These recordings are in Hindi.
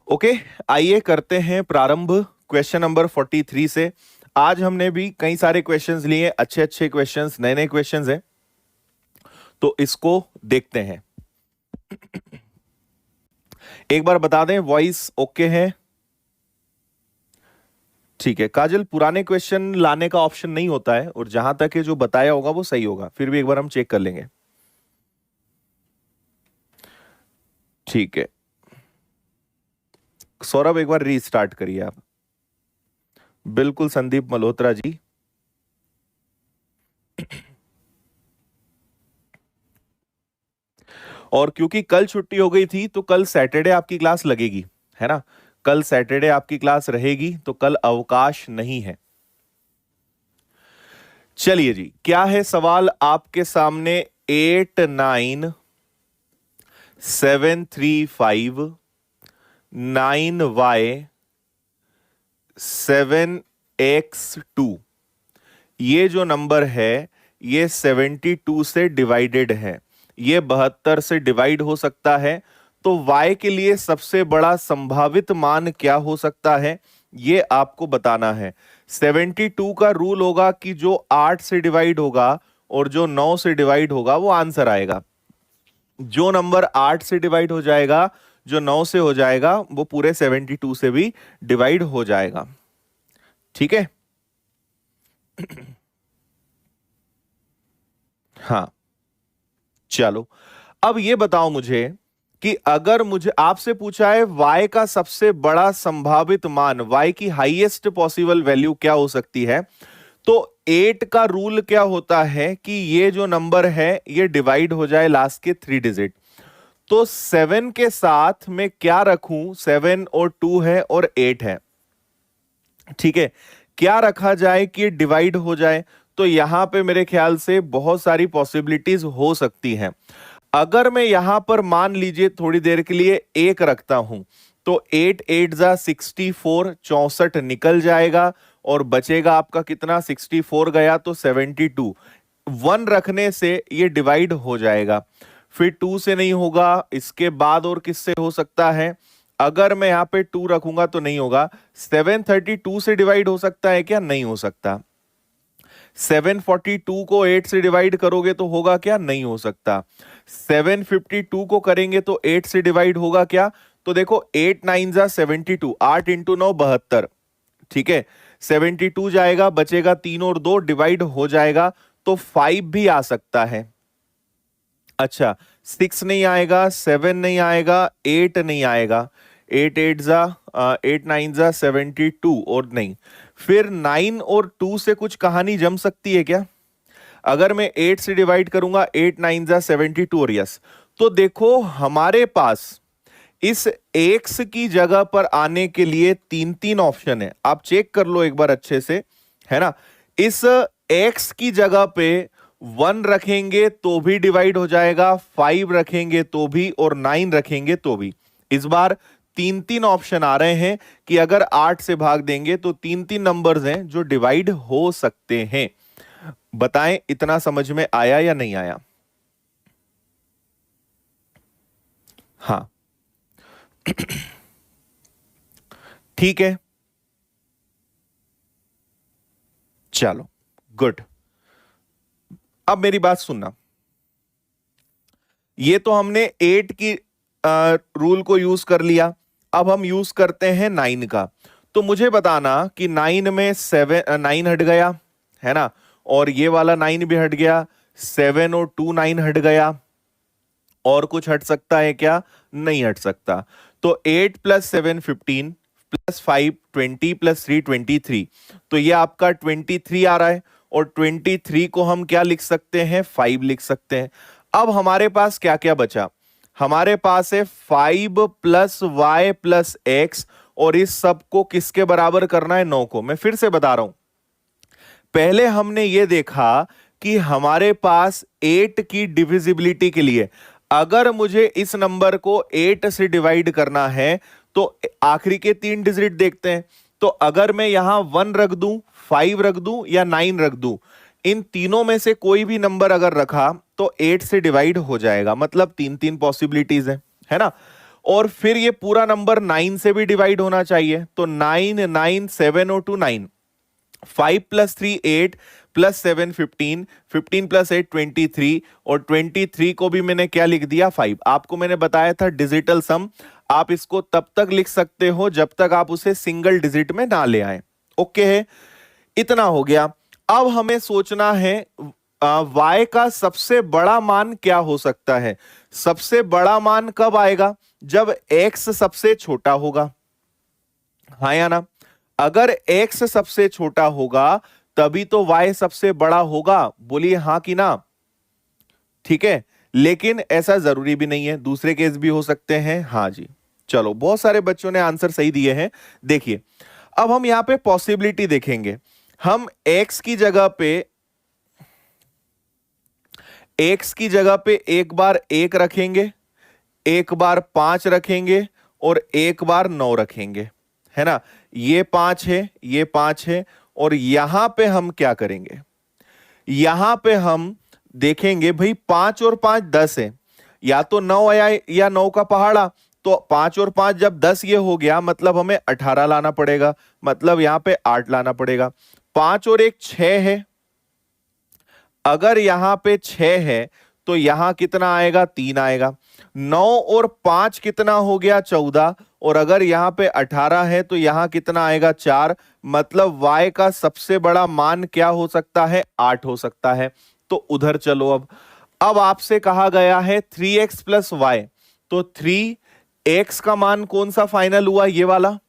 ओके, आइए करते हैं प्रारंभ क्वेश्चन नंबर 43 से। आज हमने भी कई सारे क्वेश्चंस लिए, अच्छे अच्छे क्वेश्चंस, नए नए क्वेश्चंस हैं, तो इसको देखते हैं। एक बार बता दें वॉइस ओके है? ठीक है काजल, पुराने क्वेश्चन लाने का ऑप्शन नहीं होता है और जहां तक है जो बताया होगा वो सही होगा, फिर भी एक बार हम चेक कर लेंगे। ठीक है सौरभ, एक बार रीस्टार्ट करिए आप। बिल्कुल संदीप मल्होत्रा जी। और क्योंकि कल छुट्टी हो गई थी तो कल सैटरडे आपकी क्लास लगेगी, है ना? कल सैटरडे आपकी क्लास रहेगी तो कल अवकाश नहीं है। चलिए जी, क्या है सवाल आपके सामने? 89735 9y7x2, ये जो नंबर है ये 72 से डिवाइडेड है, ये 72 से डिवाइड हो सकता है। तो y के लिए सबसे बड़ा संभावित मान क्या हो सकता है ये आपको बताना है। 72 का रूल होगा कि जो 8 से डिवाइड होगा और जो 9 से डिवाइड होगा वो आंसर आएगा। जो नंबर 8 से डिवाइड हो जाएगा, जो 9 से हो जाएगा, वो पूरे 72 से भी डिवाइड हो जाएगा। ठीक है? हाँ चलो, अब ये बताओ मुझे कि अगर मुझे आपसे पूछा है y का सबसे बड़ा संभावित मान, y की हाईएस्ट पॉसिबल वैल्यू क्या हो सकती है, तो 8 का रूल क्या होता है कि ये जो नंबर है ये डिवाइड हो जाए लास्ट के 3 डिजिट। तो 7 के साथ में क्या रखूं? 7 और 2 है और 8 है, ठीक है? क्या रखा जाए कि डिवाइड हो जाए? तो यहां पे मेरे ख्याल से बहुत सारी पॉसिबिलिटीज हो सकती हैं। अगर मैं यहां पर मान लीजिए थोड़ी देर के लिए 1 रखता हूं, तो 8 8 जा 64, 64 निकल जाएगा और बचेगा आपका कितना? 64 गया तो 72। 1 रखने से ये डिवाइड हो जाएगा, फिर 2 से नहीं होगा, इसके बाद और किससे हो सकता है? अगर मैं यहां पे 2 रखूंगा तो नहीं होगा। 732 से डिवाइड हो सकता है क्या? नहीं हो सकता। 742 को 8 से डिवाइड करोगे तो होगा क्या? नहीं हो सकता। 752 को करेंगे तो 8 से डिवाइड होगा क्या? तो देखो 8 9 जा 72, 8 इंटू 9 72, ठीक है? 72 जाएगा, बचेगा 3 और 2, डिवाइड हो जाएगा, तो 5 भी आ सकता है। अच्छा, 6 नहीं आएगा, 7 नहीं आएगा, 8 नहीं आएगा। 8 8 जा 8 9 जा 72 और नहीं। फिर 9 और 2 से कुछ कहानी जम सकती है क्या? अगर मैं 8 से डिवाइड करूंगा, 8 9 जा 72 और यस। तो देखो हमारे पास इस एक्स की जगह पर आने के लिए 3 ऑप्शन है, आप चेक कर लो एक बार अच्छे से, है ना? इस एक्स की जगह पे 1 रखेंगे तो भी डिवाइड हो जाएगा, 5 रखेंगे तो भी, और 9 रखेंगे तो भी। इस बार 3 ऑप्शन आ रहे हैं कि अगर 8 से भाग देंगे तो 3 नंबर्स हैं जो डिवाइड हो सकते हैं। बताएं इतना समझ में आया या नहीं आया? हाँ ठीक है, चलो गुड। अब मेरी बात सुनना, ये तो हमने 8 की रूल को यूज कर लिया, अब हम यूज करते हैं 9 का। तो मुझे बताना कि 9 में 9 हट गया, है ना? और ये वाला 9 भी हट गया, 7 और 2 9 हट गया, और कुछ हट सकता है क्या? नहीं हट सकता। तो 8 प्लस 7 15 प्लस 5 20 प्लस 3 23, तो ये आपका 23 आ रहा है, और 23 को हम क्या लिख सकते हैं? 5 लिख सकते हैं। अब हमारे पास क्या क्या बचा? हमारे पास है 5 प्लस वाई प्लस एक्स, और इस सब को किसके बराबर करना है? 9 को। मैं फिर से बता रहा हूं, पहले हमने ये देखा कि हमारे पास 8 की डिविजिबिलिटी के लिए अगर मुझे इस नंबर को 8 से डिवाइड करना है तो आखिरी के 3 डिजिट देखते हैं। तो अगर मैं यहां 1 रख दूं, 5 रख दूं या 9 रख दूं, इन तीनों में से कोई भी नंबर अगर रखा तो 8 से डिवाइड हो जाएगा, मतलब 3 पॉसिबिलिटीज है ना? और फिर ये पूरा नंबर 9 से भी डिवाइड होना चाहिए, तो 9 9 7 और 2 9, 5 प्लस 3 8 प्लस 7 15, 15 प्लस 8 23, और 23 को भी मैंने क्या लिख दिया 5। आपको मैंने बताया था डिजिटल सम आप इसको तब तक लिख सकते हो जब तक आप उसे सिंगल डिजिट में ना ले आए। ओके है, इतना हो गया। अब हमें सोचना है y का सबसे बड़ा मान क्या हो सकता है। सबसे बड़ा मान कब आएगा, जब x सबसे छोटा होगा, हाँ या ना। अगर x सबसे छोटा होगा तभी तो y सबसे बड़ा होगा, बोलिए हाँ कि ना। ठीक है, लेकिन ऐसा जरूरी भी नहीं है, दूसरे केस भी हो सकते हैं। हाँ जी, चलो बहुत सारे बच्चों ने आंसर सही दिए हैं। देखिए अब हम यहां पे पॉसिबिलिटी देखेंगे। हम x की जगह पे एक बार 1 रखेंगे, एक बार 5 रखेंगे और एक बार 9 रखेंगे, है ना। ये 5 है, ये 5 है, और यहां पे हम क्या करेंगे, यहां पे हम देखेंगे भाई 5 और 5 10 है, या तो 9 आया या 9 का पहाड़ा। तो 5 और 5 जब 10 ये हो गया, मतलब हमें 18 लाना पड़ेगा, मतलब यहां पे 8 लाना पड़ेगा। 5 और 1 6 है, अगर यहां पे 6 है तो यहां कितना आएगा 3 आएगा। 9 और 5 कितना हो गया 14, और अगर यहां पे 18 है तो यहां कितना आएगा 4, मतलब y का सबसे बड़ा मान क्या हो सकता है 8 हो सकता है। तो उधर चलो। अब आपसे कहा गया है 3x प्लस वाई, तो 3x का मान कौन सा फाइनल हुआ ये वाला,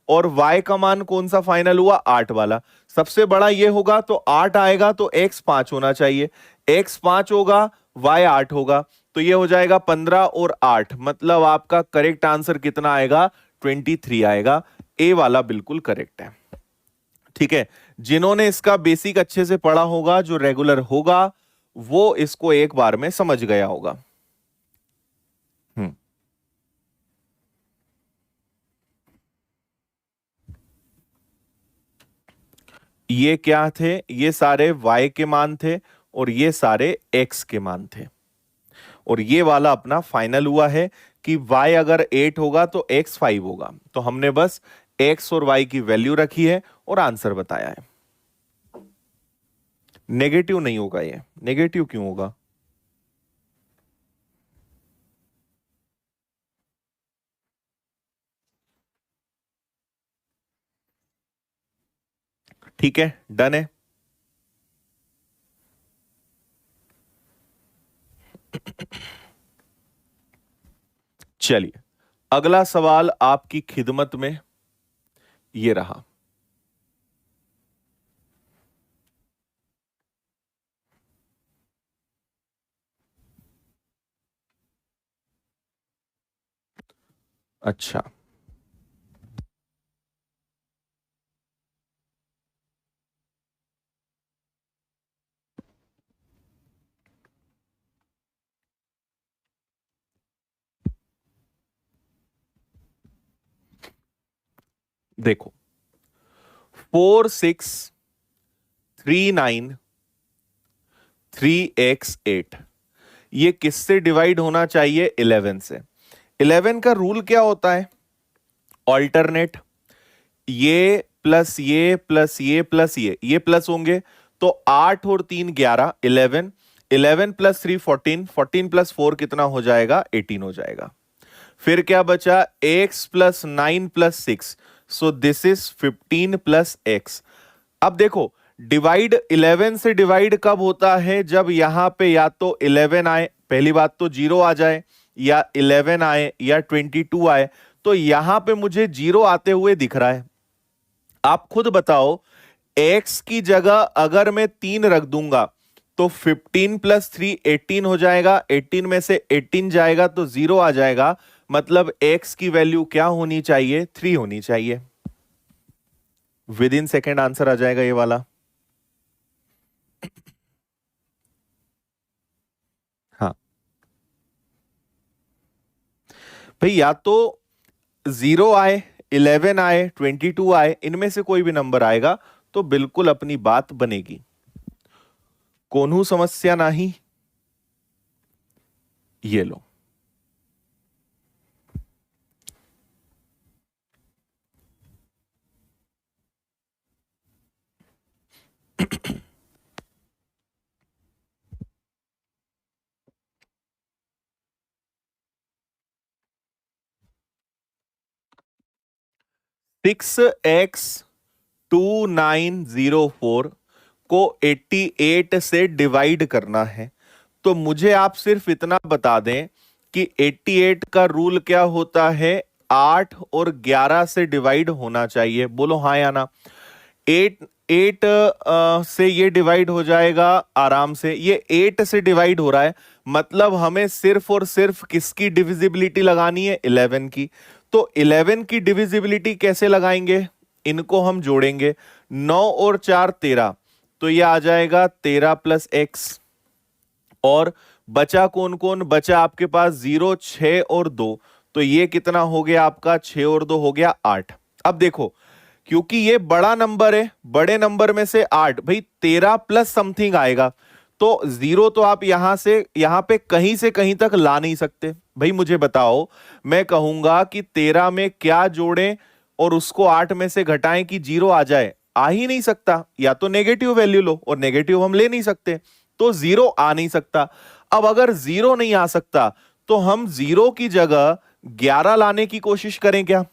और y का मान कौन सा फाइनल हुआ 8 वाला। सबसे बड़ा ये होगा तो 8 आएगा, तो x 5 होना चाहिए, x 5 होगा y 8 होगा, तो ये हो जाएगा 15 और 8, मतलब आपका करेक्ट आंसर कितना आएगा 23 आएगा। ए वाला बिल्कुल करेक्ट है। ठीक है, जिन्होंने इसका बेसिक अच्छे से पढ़ा होगा, जो रेगुलर होगा, वो इसको एक बार में समझ गया होगा। ये क्या थे, ये सारे y के मान थे और ये सारे x के मान थे, और ये वाला अपना फाइनल हुआ है कि y अगर 8 होगा तो x 5 होगा। तो हमने बस x और y की वैल्यू रखी है और आंसर बताया है। नेगेटिव नहीं होगा, ये नेगेटिव क्यों होगा, ठीक है, डन है। चलिए अगला सवाल आपकी खिदमत में ये रहा। अच्छा, देखो 4 6 3 9 3x 8, ये किससे डिवाइड होना चाहिए 11 से। 11 का रूल क्या होता है, ऑल्टरनेट, ये प्लस ये प्लस ये प्लस ये प्लस होंगे, तो 8 और 3 11 11, 11 प्लस 3 14, 14 प्लस 4 कितना हो जाएगा 18 हो जाएगा। फिर क्या बचा x plus 9 plus 6, so this is 15 plus x। अब देखो डिवाइड 11 से डिवाइड कब होता है, जब यहां पे या तो 11 आए, पहली बात तो 0 आ जाए, या 11 आए या 22 आए। तो यहां पे मुझे 0 आते हुए दिख रहा है, आप खुद बताओ x की जगह अगर मैं 3 रख दूंगा तो 15 प्लस 3 18 हो जाएगा, 18 में से 18 जाएगा तो 0 आ जाएगा, मतलब x की वैल्यू क्या होनी चाहिए 3 होनी चाहिए। विद इन सेकेंड आंसर आ जाएगा ये वाला। हाँ भाई, या तो 0 आए, 11 आए, 22 आए, इनमें से कोई भी नंबर आएगा तो बिल्कुल अपनी बात बनेगी, कोन्हू समस्या नहीं। ये लो, 6x2904 को 88 से डिवाइड करना है। तो मुझे आप सिर्फ इतना बता दें कि 88 का रूल क्या होता है, 8 और 11 से डिवाइड होना चाहिए। बोलो हाँ या ना। 8 से ये डिवाइड हो जाएगा आराम से। ये 8 से डिवाइड हो रहा है, मतलब हमें सिर्फ और सिर्फ किसकी डिविजिबिलिटी लगानी है, 11 की। तो 11 की डिविजिबिलिटी कैसे लगाएंगे, इनको हम जोड़ेंगे। 9 और 4 13, तो ये आ जाएगा 13 प्लस एक्स। और बचा कौन कौन, बचा आपके पास 0, 6 और 2। तो ये कितना हो गया आपका, 6 और 2 हो गया 8। अब देखो, क्योंकि ये बड़ा नंबर है, बड़े नंबर में से 8, भाई 13 प्लस समथिंग आएगा। तो 0 तो आप यहां से यहां पे कहीं से कहीं तक ला नहीं सकते। भाई मुझे बताओ, मैं कहूंगा कि 13 में क्या जोड़ें और उसको 8 में से घटाएं कि 0 आ जाए, आ ही नहीं सकता। या तो नेगेटिव वैल्यू लो, और नेगेटिव हम ले नहीं सकते, तो 0 आ नहीं सकता। अब अगर 0 नहीं आ सकता तो हम 0 की जगह 11 लाने की कोशिश करें क्या,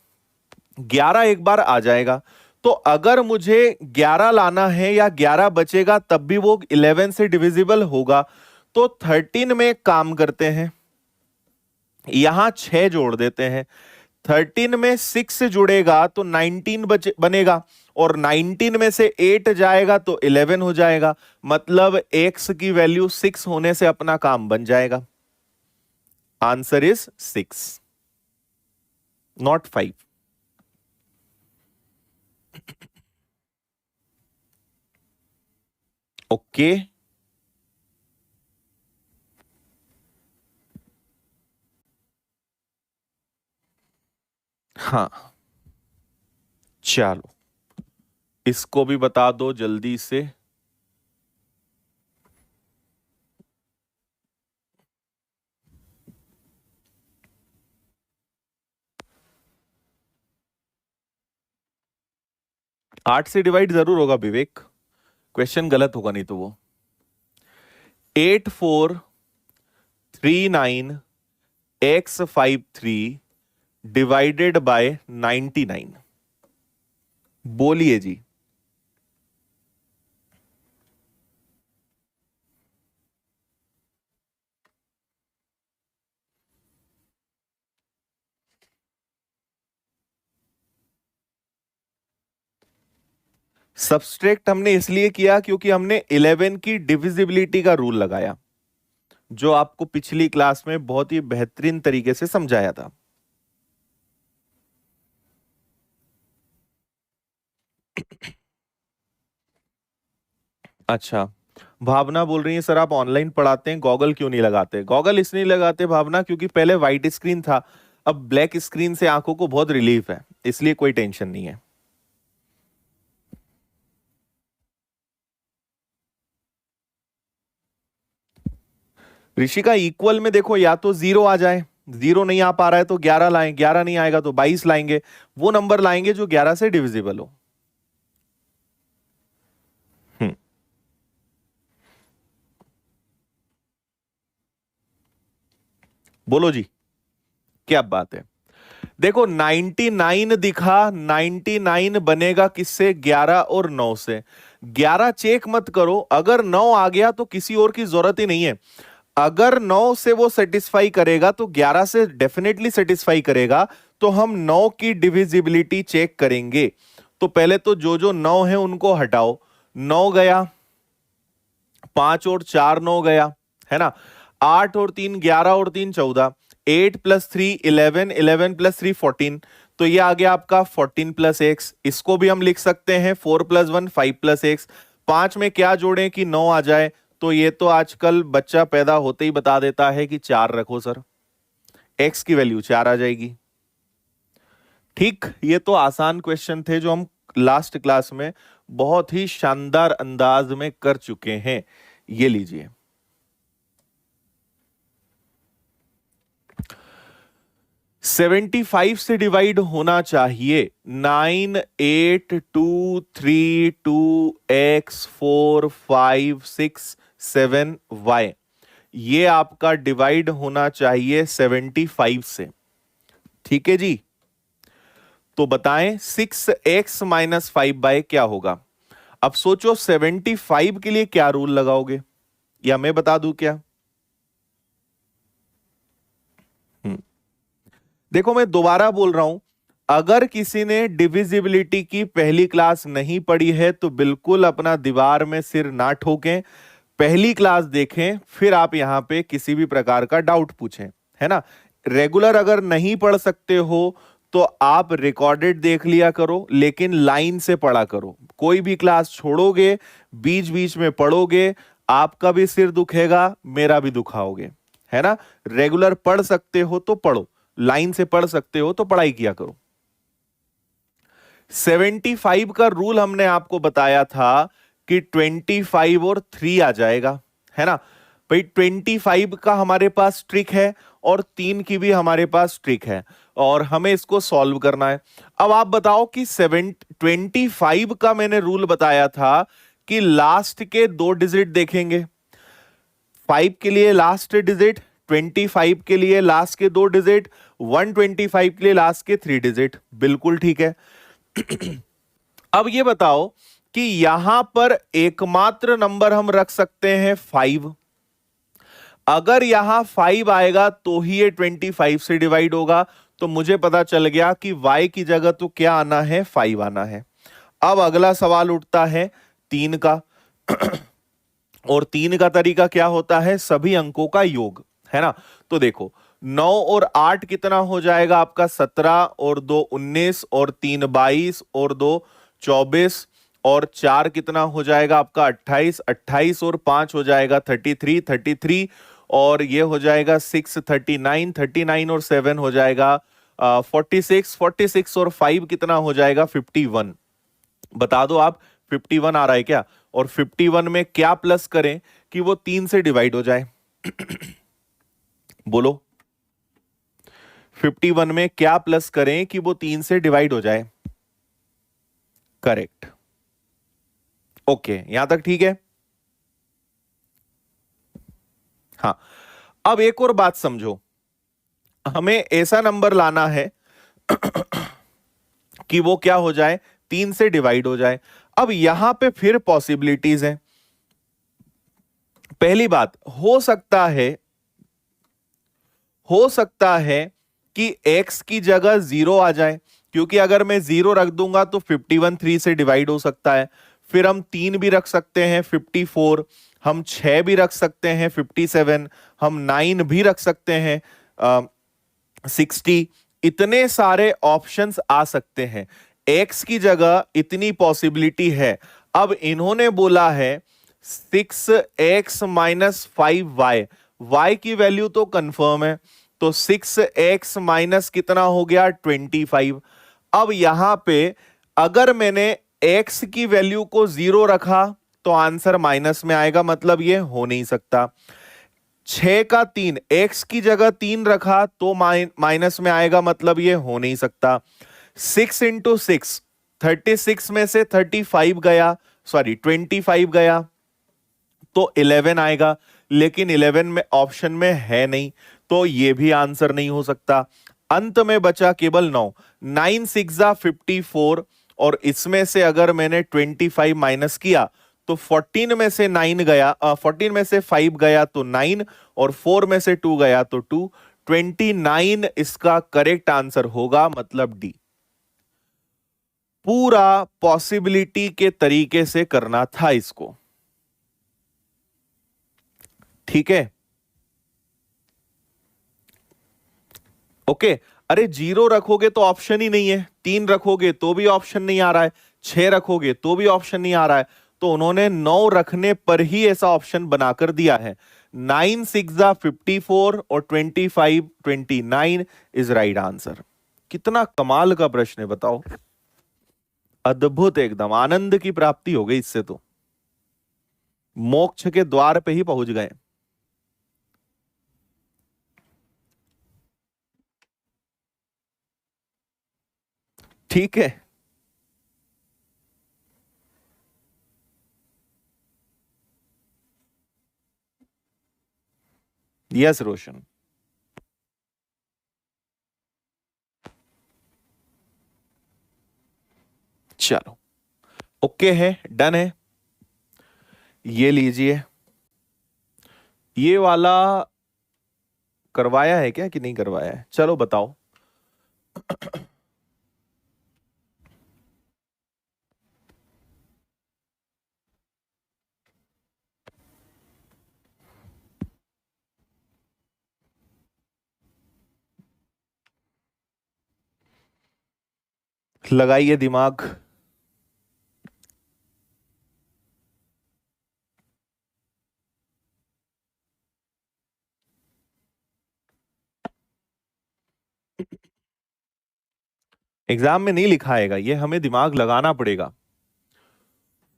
11 एक बार आ जाएगा। तो अगर मुझे 11 लाना है या 11 बचेगा तब भी वो 11 से डिविजिबल होगा। तो 13 में काम करते हैं, यहां 6 जोड़ देते हैं। 13 में 6 जुड़ेगा तो 19 बनेगा, और 19 में से 8 जाएगा तो 11 हो जाएगा। मतलब x की वैल्यू 6 होने से अपना काम बन जाएगा। Answer is 6, not 5। ओके, हाँ चलो, इसको भी बता दो जल्दी से। आठ से डिवाइड जरूर होगा विवेक, क्वेश्चन गलत होगा नहीं तो वो। 8439x53 डिवाइडेड बाय 99, बोलिए जी। सबस्ट्रैक्ट हमने इसलिए किया क्योंकि हमने 11 की डिविजिबिलिटी का रूल लगाया, जो आपको पिछली क्लास में बहुत ही बेहतरीन तरीके से समझाया था। अच्छा, भावना बोल रही है सर आप ऑनलाइन पढ़ाते हैं, गॉगल क्यों नहीं लगाते। गॉगल इसलिए लगाते भावना क्योंकि पहले व्हाइट स्क्रीन था, अब ब्लैक स्क्रीन से आंखों को बहुत रिलीफ है, इसलिए कोई टेंशन नहीं है। ऋषिका इक्वल में देखो, या तो 0 आ जाए, 0 नहीं आ पा रहा है तो 11 लाएं, 11 नहीं आएगा तो 22 लाएंगे। वो नंबर लाएंगे जो 11 से डिविजिबल हो। हम्म, बोलो जी, क्या बात है। देखो 99 दिखा, 99 बनेगा किससे, 11 और 9 से। 11 चेक मत करो, अगर 9 आ गया तो किसी और की जरूरत ही नहीं है। अगर 9 से वो सेटिस्फाई करेगा तो 11 से डेफिनेटली सेटिस्फाई करेगा। तो हम 9 की डिविजिबिलिटी चेक करेंगे। तो पहले तो जो जो 9 है उनको हटाओ। 9 गया, 5 और 4 9 गया, है ना। 8 और 3 11 और 3 14, 8 प्लस 3 11, 11 प्लस 3 14। तो ये आ गया आपका 14 प्लस एक्स। इसको भी हम लिख सकते हैं 4 प्लस 1 5 प्लस एक्स। 5 में क्या जोड़ें कि 9 आ जाए, तो ये तो आजकल बच्चा पैदा होते ही बता देता है कि 4 रखो सर, एक्स की वैल्यू 4 आ जाएगी। ठीक, ये तो आसान क्वेश्चन थे जो हम लास्ट क्लास में बहुत ही शानदार अंदाज में कर चुके हैं। ये लीजिए, 75 से डिवाइड होना चाहिए 9822x4567y। ये आपका डिवाइड होना चाहिए 75 से, ठीक है जी। तो बताएं 6x-5 क्या होगा। अब सोचो 75 के लिए क्या रूल लगाओगे, या मैं बता दूं क्या। देखो मैं दोबारा बोल रहा हूं, अगर किसी ने डिविजिबिलिटी की पहली क्लास नहीं पढ़ी है तो बिल्कुल अपना दीवार में सिर ना ठोकें, पहली क्लास देखें, फिर आप यहां पे किसी भी प्रकार का डाउट पूछें, है ना। रेगुलर अगर नहीं पढ़ सकते हो तो आप रिकॉर्डेड देख लिया करो, लेकिन लाइन से पढ़ा करो। कोई भी क्लास छोड़ोगे, बीच बीच में पढ़ोगे, आपका भी सिर दुखेगा, मेरा भी दुखाओगे, है ना। रेगुलर पढ़ सकते हो तो पढ़ो, लाइन से पढ़ सकते हो तो पढ़ाई किया करो। 75 का रूल हमने आपको बताया था कि 25 और 3 आ जाएगा, है ना। भाई 25 का हमारे पास ट्रिक है और 3 की भी हमारे पास ट्रिक है, और हमें इसको सॉल्व करना है। अब आप बताओ कि 25 का मैंने रूल बताया था कि लास्ट के 2 डिजिट देखेंगे। 5 के लिए लास्ट डिजिट, 25 के लिए लास्ट के 2 डिजिट, 125 के लिए लास्ट के 3 डिजिट। बिल्कुल ठीक है। अब ये बताओ कि यहां पर एकमात्र नंबर हम रख सकते हैं 5। अगर यहां 5 आएगा तो ही ये 25 से डिवाइड होगा, तो मुझे पता चल गया कि y की जगह तो क्या आना है, 5 आना है। अब अगला सवाल उठता है 3 का। और 3 का तरीका क्या होता है, सभी अंकों का योग, है ना। तो देखो 9 और 8 कितना हो जाएगा आपका, 17 और 2 19 और 3 22 और 2 24 और 4 कितना हो जाएगा आपका 28, 28 और 5 हो जाएगा 33, 33 और ये हो जाएगा 6, 39, 39 और 7 हो जाएगा 46, 46 और 5 कितना हो जाएगा 51। बता दो आप, 51 आ रहा है क्या। और 51 में क्या प्लस करें कि वो 3 से डिवाइड हो जाए। बोलो 51 में क्या प्लस करें कि वो 3 से डिवाइड हो जाए। करेक्ट। ओके, यहां तक ठीक है। हाँ, अब एक और बात समझो, हमें ऐसा नंबर लाना है कि वो क्या हो जाए, 3 से डिवाइड हो जाए। अब यहां पे फिर पॉसिबिलिटीज हैं। पहली बात, हो सकता है कि x की जगह 0 आ जाए, क्योंकि अगर मैं 0 रख दूंगा तो 51 3 से डिवाइड हो सकता है। फिर हम 3 भी रख सकते हैं 54, हम 6 भी रख सकते हैं 57, हम 9 भी रख सकते हैं 60। इतने सारे ऑप्शंस आ सकते हैं, x की जगह इतनी पॉसिबिलिटी है। अब इन्होंने बोला है 6x-5y, y की वैल्यू तो कंफर्म है, तो 6x माइनस कितना हो गया 25। अब यहां पे अगर मैंने x की वैल्यू को 0 रखा तो आंसर माइनस में आएगा, मतलब ये हो नहीं सकता। 6 का 3, x की जगह 3 रखा तो माइनस में आएगा, मतलब ये हो नहीं सकता। 6 इंटू 6, 36 में से 35 गया, सॉरी 25 गया तो 11 आएगा, लेकिन 11 में ऑप्शन में है नहीं, तो ये भी आंसर नहीं हो सकता। अंत में बचा केवल 9, 9 6 54, और इसमें से अगर मैंने 25 माइनस किया तो 14 में से 9 गया, 14 में से 5 गया तो 9, और 4 में से 2 गया तो 2, 29 इसका करेक्ट आंसर होगा, मतलब डी। पूरा पॉसिबिलिटी के तरीके से करना था इसको, ठीक है। ओके, अरे 0 रखोगे तो ऑप्शन ही नहीं है, 3 रखोगे तो भी ऑप्शन नहीं आ रहा है, 6 रखोगे तो भी ऑप्शन नहीं आ रहा है, तो उन्होंने 9 रखने पर ही ऐसा ऑप्शन बनाकर दिया है। 9 6 54 और 25 29 इज राइट आंसर। कितना कमाल का प्रश्न है बताओ, अद्भुत, एकदम आनंद की प्राप्ति हो गई इससे तो, मोक्ष के द्वार पे ही पहुंच गए। ठीक है। यस रोशन। चलो ओके है, डन है। ये लीजिए, ये वाला करवाया है क्या कि नहीं करवाया है, चलो बताओ। लगाइए दिमाग। एग्जाम में नहीं लिखा आएगा ये, हमें दिमाग लगाना पड़ेगा।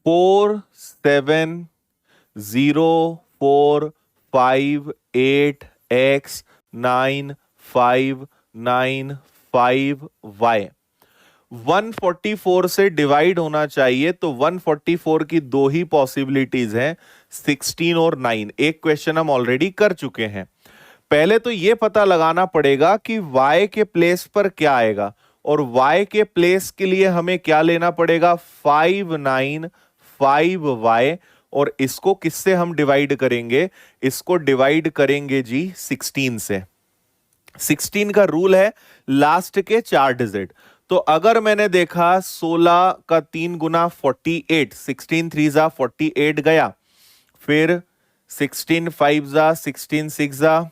470458595 144 से डिवाइड होना चाहिए, तो 144 की दो ही पॉसिबिलिटीज हैं, 16 और 9। एक क्वेश्चन हम ऑलरेडी कर चुके हैं। पहले तो यह पता लगाना पड़ेगा कि y के प्लेस पर क्या आएगा, और y के प्लेस के लिए हमें क्या लेना पड़ेगा, 595y। और इसको किससे हम डिवाइड करेंगे, इसको डिवाइड करेंगे जी 16 से। 16 का रूल है लास्ट के 4 डिजिट। तो अगर मैंने देखा 16 का 3 गुना 48, 16 3 जा 48 गया, फिर 16 5 जा 16 6 जा,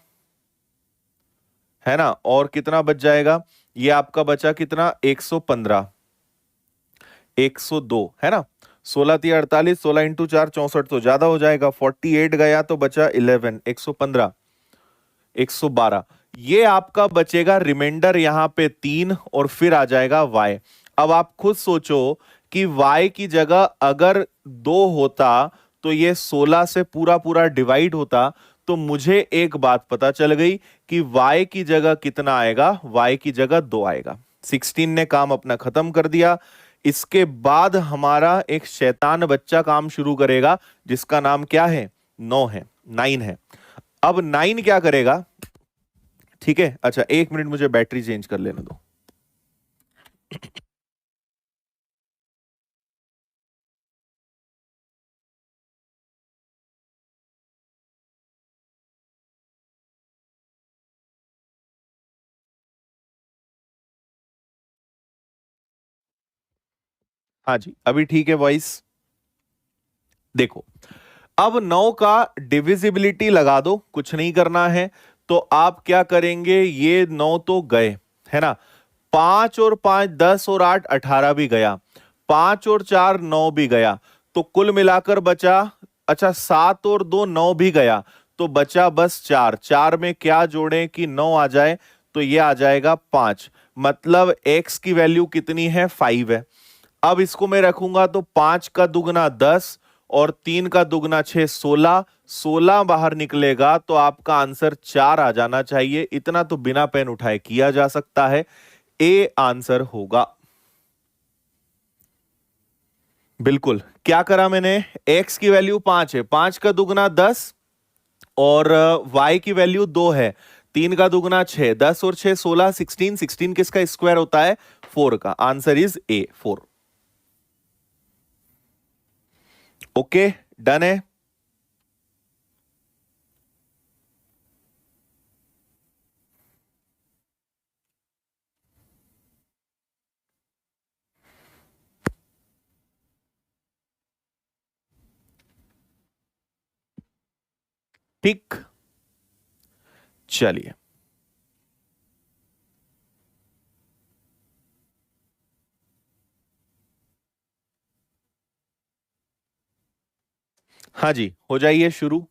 है ना, और कितना बच जाएगा, ये आपका बचा कितना, 115, 102, है ना। 16 3 48, 16 इंटू 4 64, तो ज्यादा हो जाएगा। 48 गया तो बचा 11, 115, 112। ये आपका बचेगा रिमाइंडर यहां पे 3, और फिर आ जाएगा y। अब आप खुद सोचो कि y की जगह अगर 2 होता तो ये 16 से पूरा पूरा डिवाइड होता, तो मुझे एक बात पता चल गई कि y की जगह कितना आएगा, y की जगह 2 आएगा। 16 ने काम अपना खत्म कर दिया। इसके बाद हमारा एक शैतान बच्चा काम शुरू करेगा, जिसका नाम क्या है, 9 है, 9 है। अब 9 क्या करेगा, ठीक है, अच्छा 1 मिनट मुझे बैटरी चेंज कर लेने दो। हाँ जी, अभी ठीक है वॉइस। देखो, अब 9 का डिविजिबिलिटी लगा दो, कुछ नहीं करना है। तो आप क्या करेंगे, ये 9 तो गए, है ना, 5 और 5 10 और 8 18 भी गया, 5 और 4 9 भी गया, तो कुल मिलाकर बचा, अच्छा 7 और 2 9 भी गया, तो बचा बस 4। 4 में क्या जोड़ें कि 9 आ जाए, तो ये आ जाएगा 5। मतलब x की वैल्यू कितनी है, 5 है। अब इसको मैं रखूंगा तो 5 का दुगना 10 और 3 का दुगना 6, 16। 16 बाहर निकलेगा तो आपका आंसर 4 आ जाना चाहिए। इतना तो बिना पेन उठाए किया जा सकता है, ए आंसर होगा। बिल्कुल, क्या करा मैंने, x की वैल्यू 5 है, 5 का दुगना 10 और y की वैल्यू 2 है, 3 का दुगना 6, 10 और 6 16, 16, 16 किसका स्क्वायर होता है, 4 का। Answer is a, 4। Okay, done है। ठीक, चलिए। हाँ जी, हो जाइए शुरू।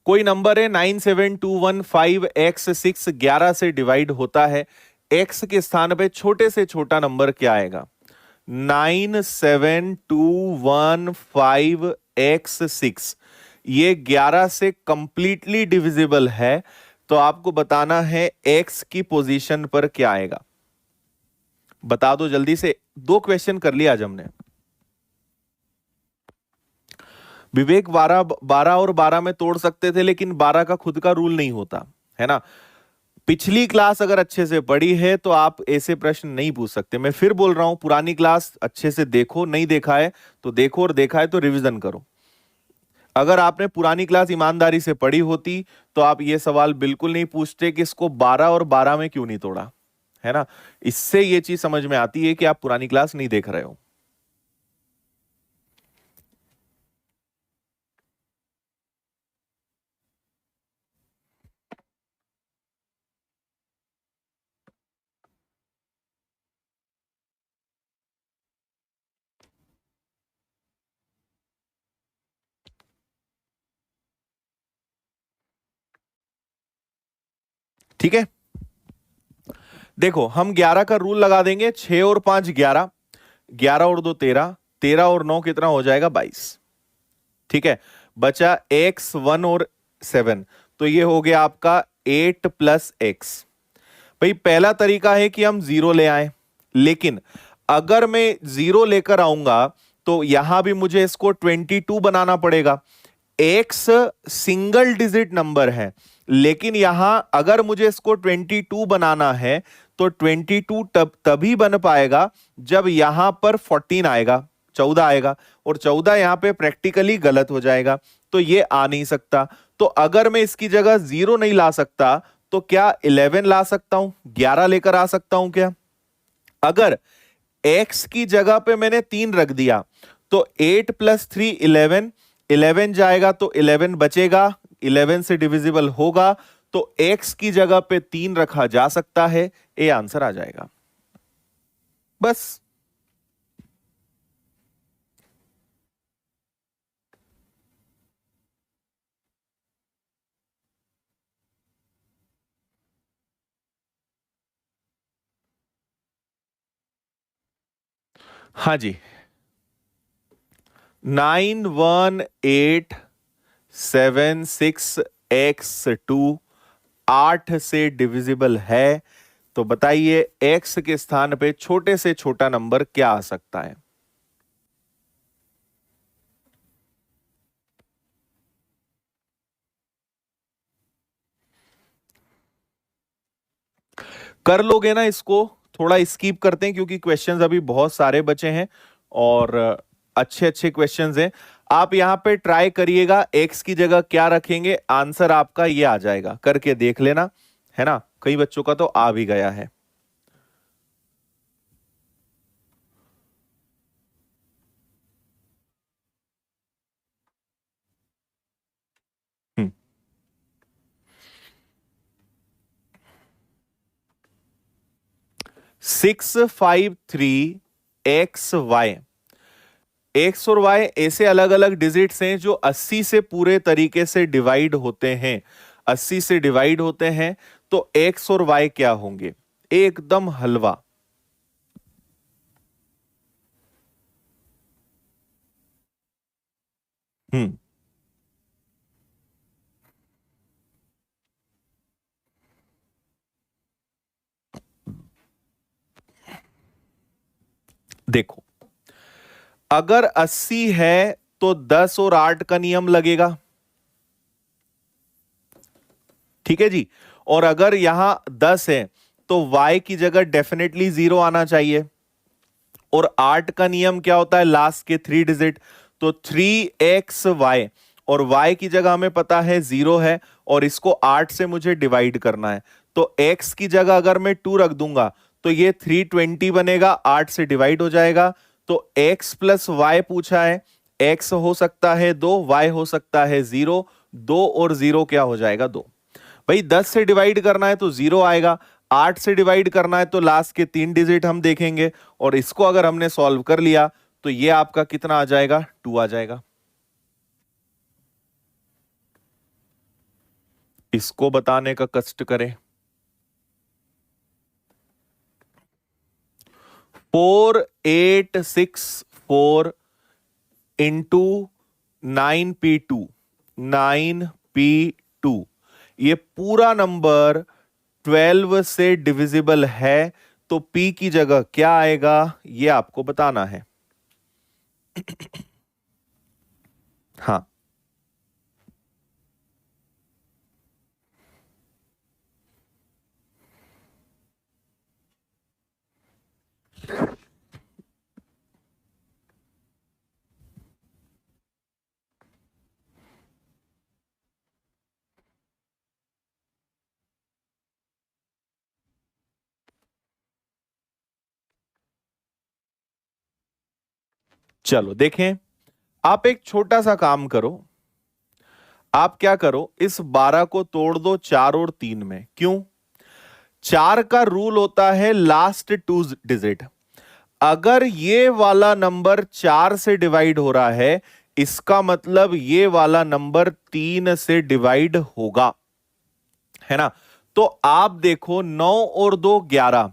कोई नंबर है 97215x6 11 से डिवाइड होता है, x के स्थान पे छोटे से छोटा नंबर क्या आएगा, 97215x6। ये 11 से कंप्लीटली डिविजिबल है, तो आपको बताना है x की पोजीशन पर क्या आएगा। बता दो जल्दी से, 2 क्वेश्चन कर लिया आज हमने। विवेक 12 12 और 12 में तोड़ सकते थे, लेकिन 12 का खुद का रूल नहीं होता, है ना। पिछली क्लास अगर अच्छे से पढ़ी है तो आप ऐसे प्रश्न नहीं पूछ सकते। मैं फिर बोल रहा हूं, पुरानी क्लास अच्छे से देखो, नहीं देखा है तो देखो, और देखा है तो रिवीजन करो। अगर आपने पुरानी क्लास ईमानदारी से पढ़ी होती तो आप ये सवाल बिल्कुल नहीं पूछते कि इसको 12 और 12 में क्यों नहीं तोड़ा, है ना। इससे ये चीज समझ में आती है कि आप पुरानी क्लास नहीं देख रहे हो। ठीक है, देखो हम 11 का रूल लगा देंगे। 6 और 5 11, 11 और 2 13, 13 और 9 कितना हो जाएगा 22। ठीक है, बचा x 1 और 7, तो ये हो गया आपका 8 प्लस x। भाई पहला तरीका है कि हम जीरो ले आए, लेकिन अगर मैं जीरो लेकर आऊंगा तो यहां भी मुझे इसको 22 बनाना पड़ेगा। एक्स सिंगल डिजिट नंबर है, लेकिन यहां अगर मुझे इसको 22 बनाना है तो 22 तभी बन पाएगा जब यहां पर 14 आएगा, 14 आएगा, और 14 यहां पे प्रैक्टिकली गलत हो जाएगा, तो ये आ नहीं सकता। तो अगर मैं इसकी जगह जीरो नहीं ला सकता तो क्या 11 ला सकता हूं, 11 लेकर आ सकता हूं क्या? अगर x की जगह पे मैंने 3 रख दिया तो 8 प्लस 3 11, 11 जाएगा तो 11 बचेगा, 11 से डिविजिबल होगा, तो x की जगह पे 3 रखा जा सकता है, ये आंसर आ जाएगा। बस। हाँ जी, 918766x2 8 से डिविजिबल है, तो बताइए x के स्थान पे छोटे से छोटा नंबर क्या आ सकता है? कर लोगे ना इसको? थोड़ा स्कीप करते हैं क्योंकि क्वेश्चंस अभी बहुत सारे बचे हैं और अच्छे अच्छे क्वेश्चंस हैं। आप यहां पे ट्राई करिएगा, एक्स की जगह क्या रखेंगे, आंसर आपका ये आ जाएगा, करके देख लेना, है ना। कई बच्चों का तो आ भी गया है। 653 XY, एक्स और वाई ऐसे अलग अलग डिजिट्स हैं जो 80 से पूरे तरीके से डिवाइड होते हैं, 80 से डिवाइड होते हैं, तो एक्स और वाई क्या होंगे? एकदम हलवा। हम्म, देखो अगर 80 है तो 10 और 8 का नियम लगेगा, ठीक है जी। और अगर यहां 10 है तो y की जगह डेफिनेटली 0 आना चाहिए, और 8 का नियम क्या होता है, लास्ट के 3 डिजिट, तो 3xy, और y की जगह हमें पता है 0 है, और इसको 8 से मुझे डिवाइड करना है, तो x की जगह अगर मैं 2 रख दूंगा तो ये 320 बनेगा, 8 से डिवाइड हो जाएगा, तो x प्लस वाई पूछा है, x हो सकता है 2, y हो सकता है 0, 2 और 0 क्या हो जाएगा 2। भाई 10 से डिवाइड करना है तो 0 आएगा, 8 से डिवाइड करना है तो लास्ट के 3 डिजिट हम देखेंगे, और इसको अगर हमने सॉल्व कर लिया तो ये आपका कितना आ जाएगा, 2 आ जाएगा। इसको बताने का कष्ट करें। 4864 इंटू 9p2, 9p2, ये पूरा नंबर 12 से डिविजिबल है, तो p की जगह क्या आएगा ये आपको बताना है। हाँ, चलो देखें, आप एक छोटा सा काम करो, आप क्या करो, इस 12 को तोड़ दो 4 और 3 में। क्यों? 4 का रूल होता है लास्ट 2 डिजिट। अगर ये वाला नंबर 4 से डिवाइड हो रहा है, इसका मतलब ये वाला नंबर 3 से डिवाइड होगा, है ना? तो आप देखो, 9 और 2 11,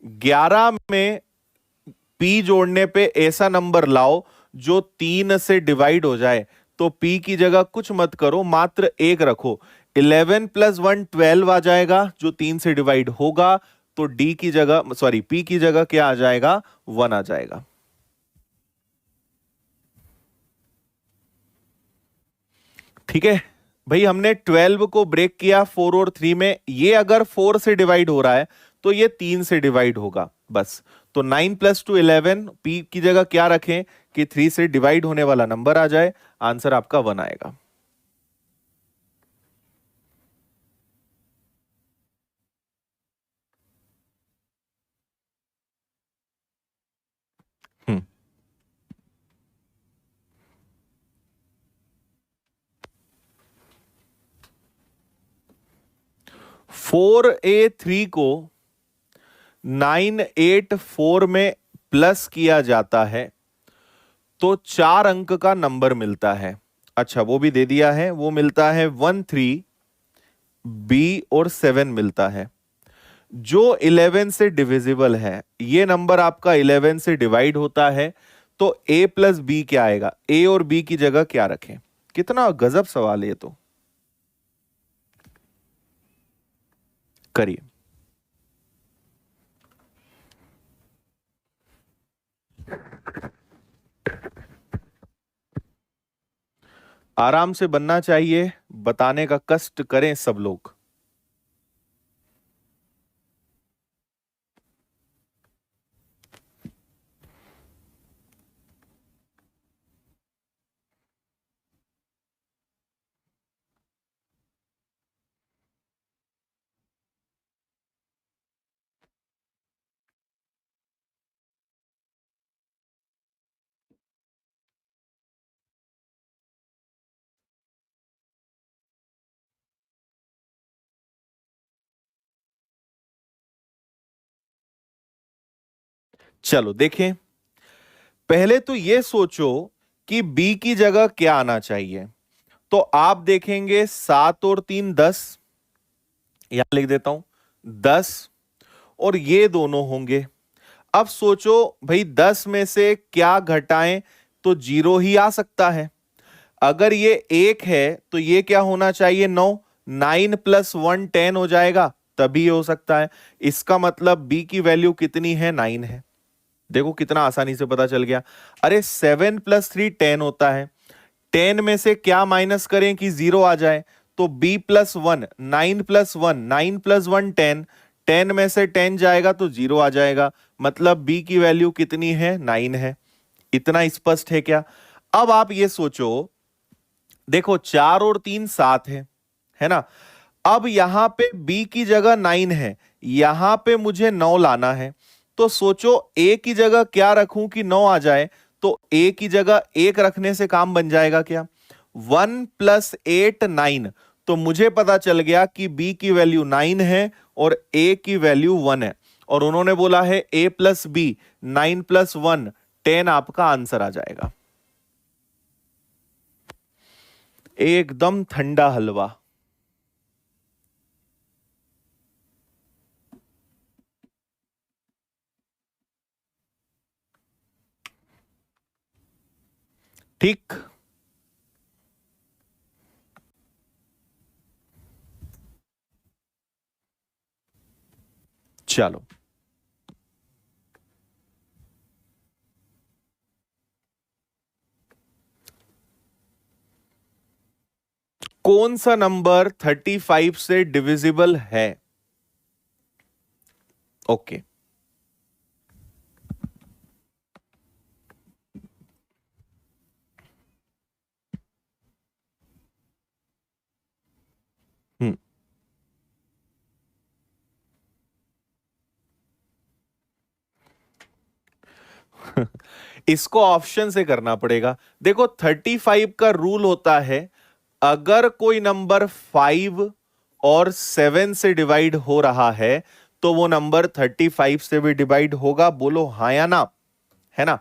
11 में पी जोड़ने पे ऐसा नंबर लाओ जो 3 से डिवाइड हो जाए। तो पी की जगह कुछ मत करो, मात्र 1 रखो। 11 प्लस 1 12 आ जाएगा, जो 3 से डिवाइड होगा। तो डी की जगह, सॉरी, पी की जगह क्या आ जाएगा? 1 आ जाएगा। ठीक है भाई, हमने 12 को ब्रेक किया 4 और 3 में। ये अगर 4 से डिवाइड हो रहा है तो ये 3 से डिवाइड होगा, बस। तो 9 प्लस 2 11, पी की जगह क्या रखें कि 3 से डिवाइड होने वाला नंबर आ जाए। आंसर आपका 1 आएगा। हम्म 4a3 को 984 में प्लस किया जाता है तो 4 अंक का नंबर मिलता है। अच्छा, वो भी दे दिया है, वो मिलता है 13, बी और 7 मिलता है, जो 11 से डिविजिबल है। ये नंबर आपका 11 से डिवाइड होता है। तो a प्लस बी क्या आएगा? a और b की जगह क्या रखें? कितना गजब सवाल है ये तो। करिए। आराम से बनना चाहिए, बताने का कष्ट करें सब लोग। चलो देखें, पहले तो ये सोचो कि b की जगह क्या आना चाहिए। तो आप देखेंगे 7 और 3 10, यहां लिख देता हूं 10, और ये दोनों होंगे। अब सोचो भाई, 10 में से क्या घटाएं? तो 0 ही आ सकता है। अगर ये 1 है तो ये क्या होना चाहिए? 9। 9 प्लस 1 10 हो जाएगा, तभी हो सकता है। इसका मतलब b की वैल्यू कितनी है? 9 है। देखो कितना आसानी से पता चल गया। अरे 7 प्लस 3 10 होता है। 10 में से क्या माइनस करें कि 0 आ जाए? तो b प्लस 1, 9 प्लस 1, 9 प्लस 1 10, 10 में से 10 जाएगा तो 0 आ जाएगा। मतलब b की वैल्यू कितनी है? 9 है। इतना स्पष्ट है क्या? अब आप ये सोचो, देखो 4 और 3 7 है ना? अब यहां पे b की जगह 9 है, यहां पे मुझे 9 लाना है। तो सोचो a की जगह क्या रखूं कि 9 आ जाए? तो a की जगह 1 रखने से काम बन जाएगा क्या? 1 प्लस 8 9। तो मुझे पता चल गया कि b की वैल्यू 9 है और a की वैल्यू 1 है। और उन्होंने बोला है a प्लस बी, 9 प्लस 1 10 आपका आंसर आ जाएगा। एकदम ठंडा हलवा। ठीक। चलो, कौन सा नंबर 35 से डिविजिबल है? ओके। हम्म इसको ऑप्शन से करना पड़ेगा। देखो 35 का रूल होता है, अगर कोई नंबर 5 और 7 से डिवाइड हो रहा है तो वो नंबर 35 से भी डिवाइड होगा। बोलो हाँ या ना, है ना।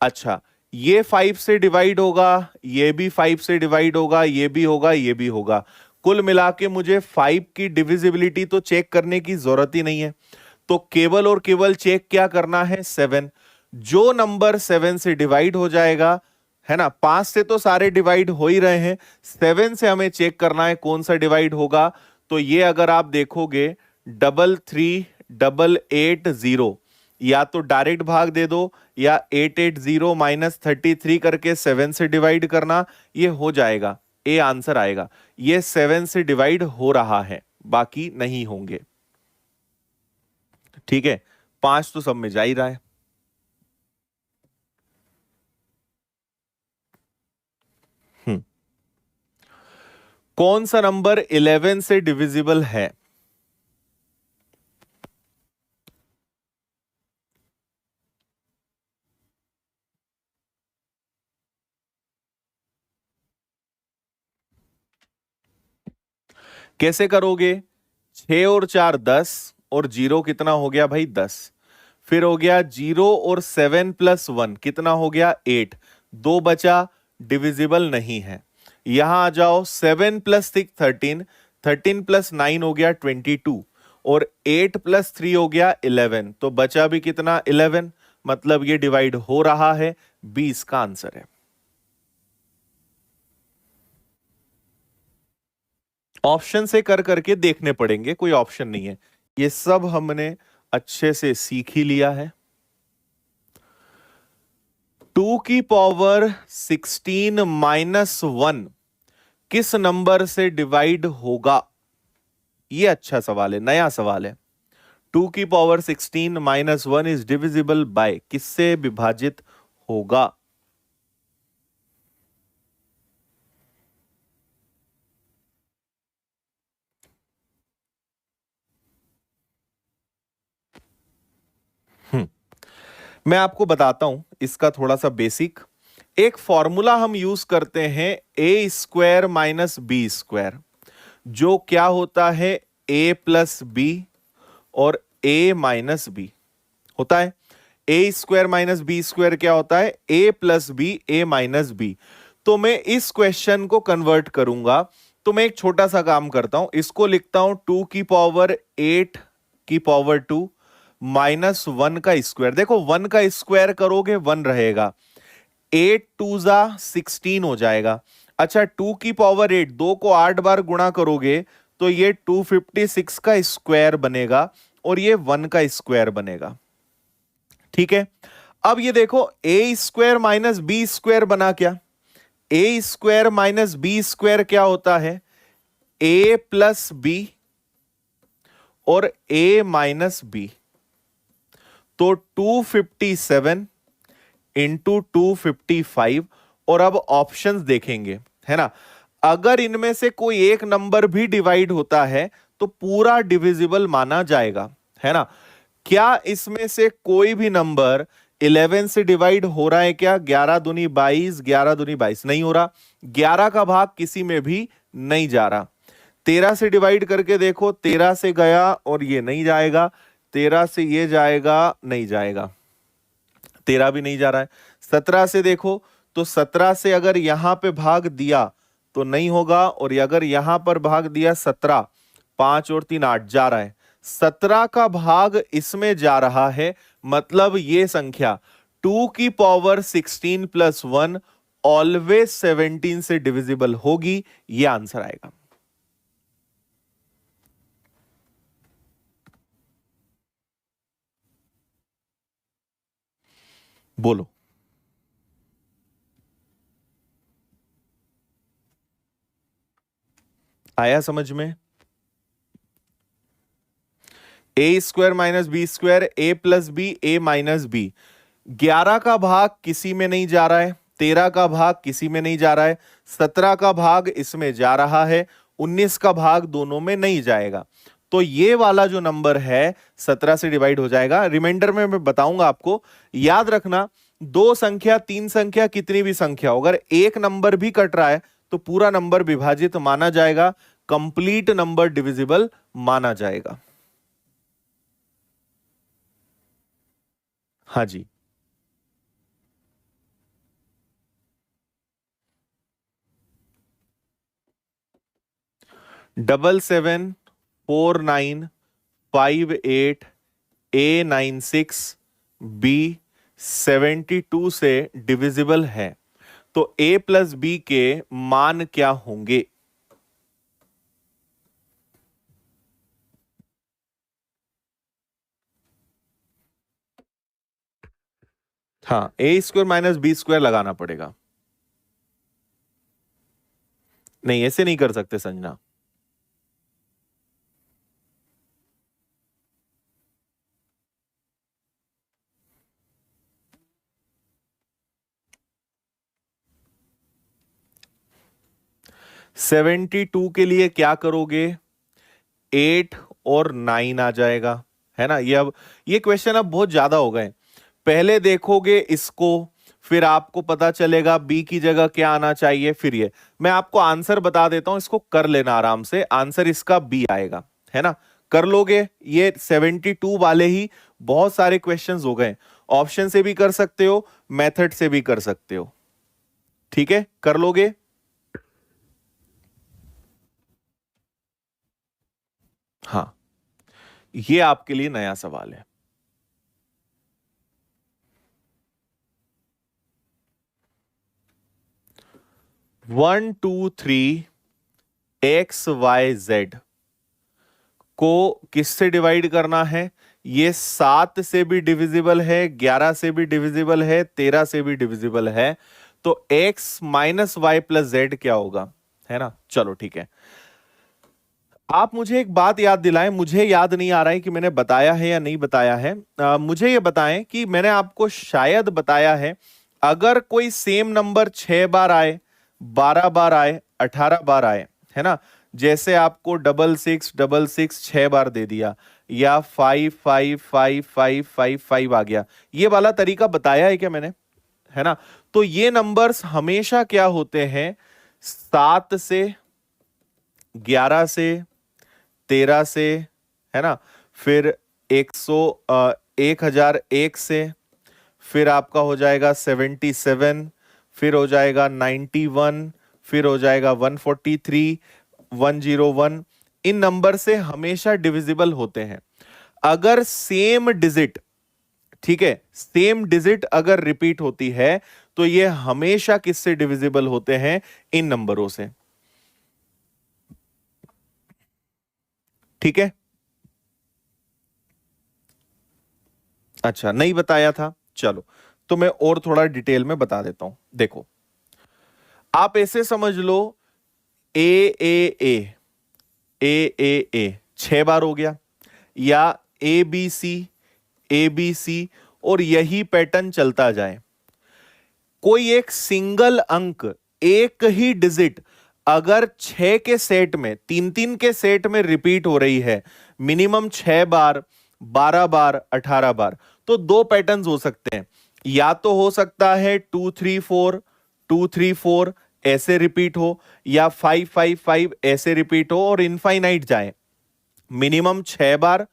अच्छा, ये 5 से डिवाइड होगा, ये भी 5 से डिवाइड होगा, ये भी होगा, ये भी होगा। कुल मिला के मुझे 5 की डिविजिबिलिटी तो चेक करने की जरूरत ही नहीं है, तो केवल और केवल चेक क्या करना है, 7। जो नंबर 7 से डिवाइड हो जाएगा, है ना, 5 से तो सारे डिवाइड हो ही रहे हैं, 7 से हमें चेक करना है कौन सा डिवाइड होगा। तो ये अगर आप देखोगे 338880, या तो डायरेक्ट भाग दे दो या 880 माइनस 33 करके 7 से डिवाइड करना, ये हो जाएगा, ए आंसर आएगा। ये 7 से डिवाइड हो रहा है, बाकी नहीं होंगे। ठीक है, 5 तो सब में जा ही रहा है। कौन सा नंबर 11 से डिविजिबल है? कैसे करोगे? 6 और 4 10, और जीरो कितना हो गया भाई, 10। फिर हो गया 0 और 7 प्लस 1 कितना हो गया, 8। 2 बचा, डिविजिबल नहीं है। यहां आ जाओ, 7 प्लस 6 13, 13 प्लस 9 हो गया 22, और 8 प्लस 3 हो गया 11, तो बचा भी कितना, 11। मतलब ये डिवाइड हो रहा है, 20 का आंसर है। ऑप्शन से कर करके देखने पड़ेंगे, कोई ऑप्शन नहीं है, ये सब हमने अच्छे से सीख ही लिया है। 2 की पावर 16 माइनस 1 किस नंबर से डिवाइड होगा? ये अच्छा सवाल है, नया सवाल है। 2 की power 16 minus 1 is divisible by, किससे विभाजित होगा? मैं आपको बताता हूं इसका थोड़ा सा बेसिक। एक फॉर्मूला हम यूज करते हैं, ए स्क्वायर माइनस बी स्क्वायर, जो क्या होता है, ए प्लस बी और ए माइनस बी होता है। ए स्क्वायर माइनस बी स्क्वायर क्या होता है, ए प्लस बी, ए माइनस बी। तो मैं इस क्वेश्चन को कन्वर्ट करूंगा, तो मैं एक छोटा सा काम करता हूं, इसको लिखता हूं 2 की पावर 8 की पावर 2 माइनस 1 का स्क्वायर। देखो 1 का स्क्वायर करोगे 1 रहेगा, 8 टू जा 16 हो जाएगा। अच्छा, 2 की पावर 8, 2 को 8 बार गुणा करोगे तो ये 256 का स्क्वायर बनेगा, और ये 1 का स्क्वायर बनेगा। ठीक है, अब ये देखो ए स्क्वायर माइनस बी स्क्वायर बना क्या, ए स्क्वायर माइनस बी स्क्वायर क्या होता है, ए प्लस बी और ए माइनस बी। तो 257 इंटू 255, और अब ऑप्शंस देखेंगे, है ना। अगर इनमें से कोई एक नंबर भी डिवाइड होता है तो पूरा डिविजिबल माना जाएगा, है ना। क्या इसमें से कोई भी नंबर 11 से डिवाइड हो रहा है क्या? 11 दूनी 22, 11 दूनी 22 नहीं हो रहा। 11 का भाग किसी में भी नहीं जा रहा। 13 से डिवाइड करके देखो, 13 से गया और ये नहीं जाएगा, 13 से ये जाएगा, नहीं जाएगा, 13 भी नहीं जा रहा है। 17 से देखो, तो 17 से अगर यहां पे भाग दिया तो नहीं होगा, और अगर यहां पर भाग दिया 17, 5 और 3 8 जा रहा है। 17 का भाग इसमें जा रहा है, मतलब ये संख्या 2 की पावर 16 प्लस 1 ऑलवेज 17 से डिविजिबल होगी, ये आंसर आएगा। बोलो, आया समझ में? ए स्क्वायर माइनस बी स्क्वायर, ए प्लस बी, ए माइनस बी। 11 का भाग किसी में नहीं जा रहा है, 13 का भाग किसी में नहीं जा रहा है, 17 का भाग इसमें जा रहा है, 19 का भाग दोनों में नहीं जाएगा। तो ये वाला जो नंबर है 17 से डिवाइड हो जाएगा। रिमाइंडर में मैं बताऊंगा आपको, याद रखना दो संख्या, तीन संख्या, कितनी भी संख्या हो, अगर एक नंबर भी कट रहा है तो पूरा नंबर विभाजित माना जाएगा, कंप्लीट नंबर डिविजिबल माना जाएगा। हाँ जी, 774958A96B72 से डिविजिबल है, तो A प्लस B के मान क्या होंगे? हाँ, A² माइनस B² लगाना पड़ेगा। नहीं, ऐसे नहीं कर सकते संजना। सेवेंटी टू के लिए क्या करोगे? 8 और 9 आ जाएगा, है ना। ये क्वेश्चन अब बहुत ज्यादा हो गए। पहले देखोगे इसको, फिर आपको पता चलेगा बी की जगह क्या आना चाहिए, फिर ये मैं आपको आंसर बता देता हूं, इसको कर लेना आराम से। आंसर इसका बी आएगा, है ना। कर लोगे। ये 72 वाले ही बहुत सारे क्वेश्चंस हो गए। ऑप्शन से भी कर सकते हो, मेथड से भी कर सकते हो। ठीक है, कर लोगे। हाँ, ये आपके लिए नया सवाल है। One two three X Y Z को किससे डिवाइड करना है? ये 7 से भी डिविजिबल है, 11 से भी डिविजिबल है, 13 से भी डिविजिबल है। तो x minus Y plus Z क्या होगा, है ना। चलो ठीक है, आप मुझे एक बात याद दिलाएं, मुझे याद नहीं आ रहा है कि मैंने बताया है या नहीं बताया है। मुझे ये बताएं कि मैंने आपको शायद बताया है, अगर कोई सेम नंबर 6 बार आए, 12 बार आए, 18 बार आए, है ना, जैसे आपको 6666 6 बार दे दिया, या 555555 आ गया, ये वाला तरीका बताया है क्या मैंने, है ना। तो ये नंबर्स हमेशा क्या होते हैं? 7 से, 11 से, 13 से, है ना, फिर 1001 से, फिर आपका हो जाएगा 77, फिर हो जाएगा 91, फिर हो जाएगा 143, 101। इन नंबर से हमेशा डिविजिबल होते हैं। अगर सेम डिजिट, ठीक है, सेम डिजिट अगर रिपीट होती है तो ये हमेशा किससे डिविजिबल होते हैं? इन नंबरों से। ठीक है, अच्छा नहीं बताया था, चलो तो मैं और थोड़ा डिटेल में बता देता हूं। देखो, आप ऐसे समझ लो, ए ए ए ए ए ए 6 बार हो गया, या ए बी सी, और यही पैटर्न चलता जाए। कोई एक सिंगल अंक, एक ही डिजिट अगर 6 के सेट में, 3 3 के सेट में रिपीट हो रही है, मिनिमम 6 बार, 12 बार, 18 बार, तो दो पैटर्न्स हो सकते हैं। या तो हो सकता है 2 3 4 2 3 4 ऐसे रिपीट हो, या 5 5 5 ऐसे रिपीट हो, और इनफाइनाइट जाए, मिनिमम 6 बार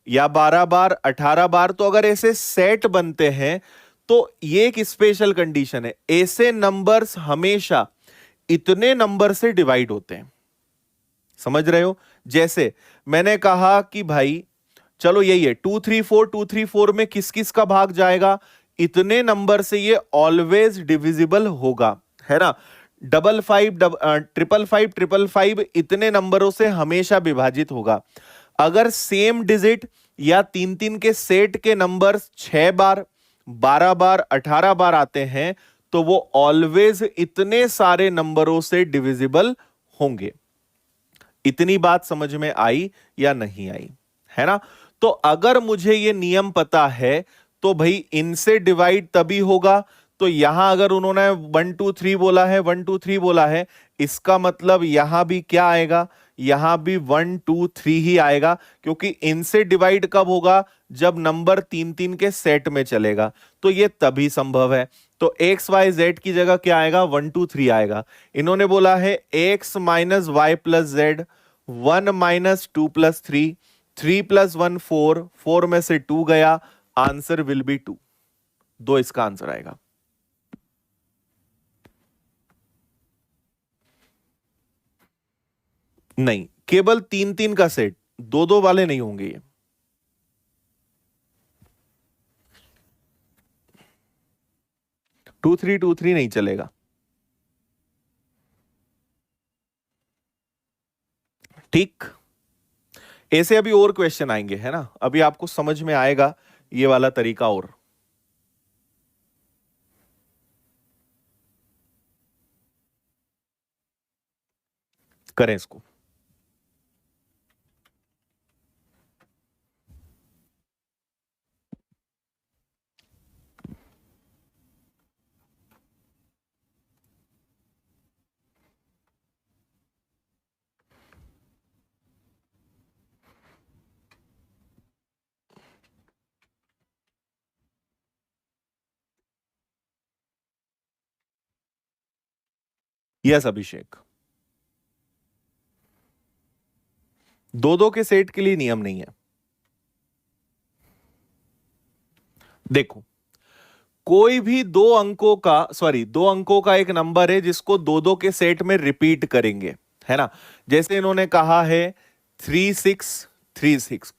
या 12 बार, 18 बार। तो अगर ऐसे सेट बनते हैं तो ये एक स्पेशल कंडीशन है, ऐसे नंबर्स हमेशा इतने नंबर से डिवाइड होते हैं। समझ रहे हो? जैसे मैंने कहा कि भाई चलो यही है, 2 3 4 में किस किस का भाग जाएगा? इतने नंबर से ये ऑलवेज डिविजिबल होगा, है ना। 55 555 इतने नंबरों से हमेशा विभाजित होगा। अगर सेम डिजिट या 3 3 के सेट के नंबर 6 बार, 12 बार, 18 बार आते हैं, तो वो ऑलवेज इतने सारे नंबरों से डिविजिबल होंगे। इतनी बात समझ में आई या नहीं आई, है ना। तो अगर मुझे ये नियम पता है तो भाई इनसे डिवाइड तभी होगा। तो यहां अगर उन्होंने 1 2 3 बोला है, 1 2 3 बोला है, इसका मतलब यहां भी क्या आएगा? यहां भी 1 2 3 ही आएगा, क्योंकि इनसे डिवाइड कब होगा, जब नंबर 3 3 के सेट में चलेगा, तो ये तभी संभव है। तो एक्स वाई जेड की जगह क्या आएगा, 1 2 3 आएगा। इन्होंने बोला है X minus Y plus Z, 1 minus 2 plus 3, 3 plus 1 4, 4 में से 2 गया, आंसर विल बी 2। दो इसका आंसर आएगा। नहीं, केवल 3 3 का सेट, 2 2 वाले नहीं होंगे ये। 2 3 2 3 नहीं चलेगा। ठीक, ऐसे अभी और क्वेश्चन आएंगे, है ना, अभी आपको समझ में आएगा ये वाला तरीका। और करें इसको। यस अभिषेक, 2 2 के सेट के लिए नियम नहीं है। देखो, कोई भी दो अंकों का एक नंबर है जिसको 2 2 के सेट में रिपीट करेंगे, है ना। जैसे इन्होंने कहा है 3 6 3 6,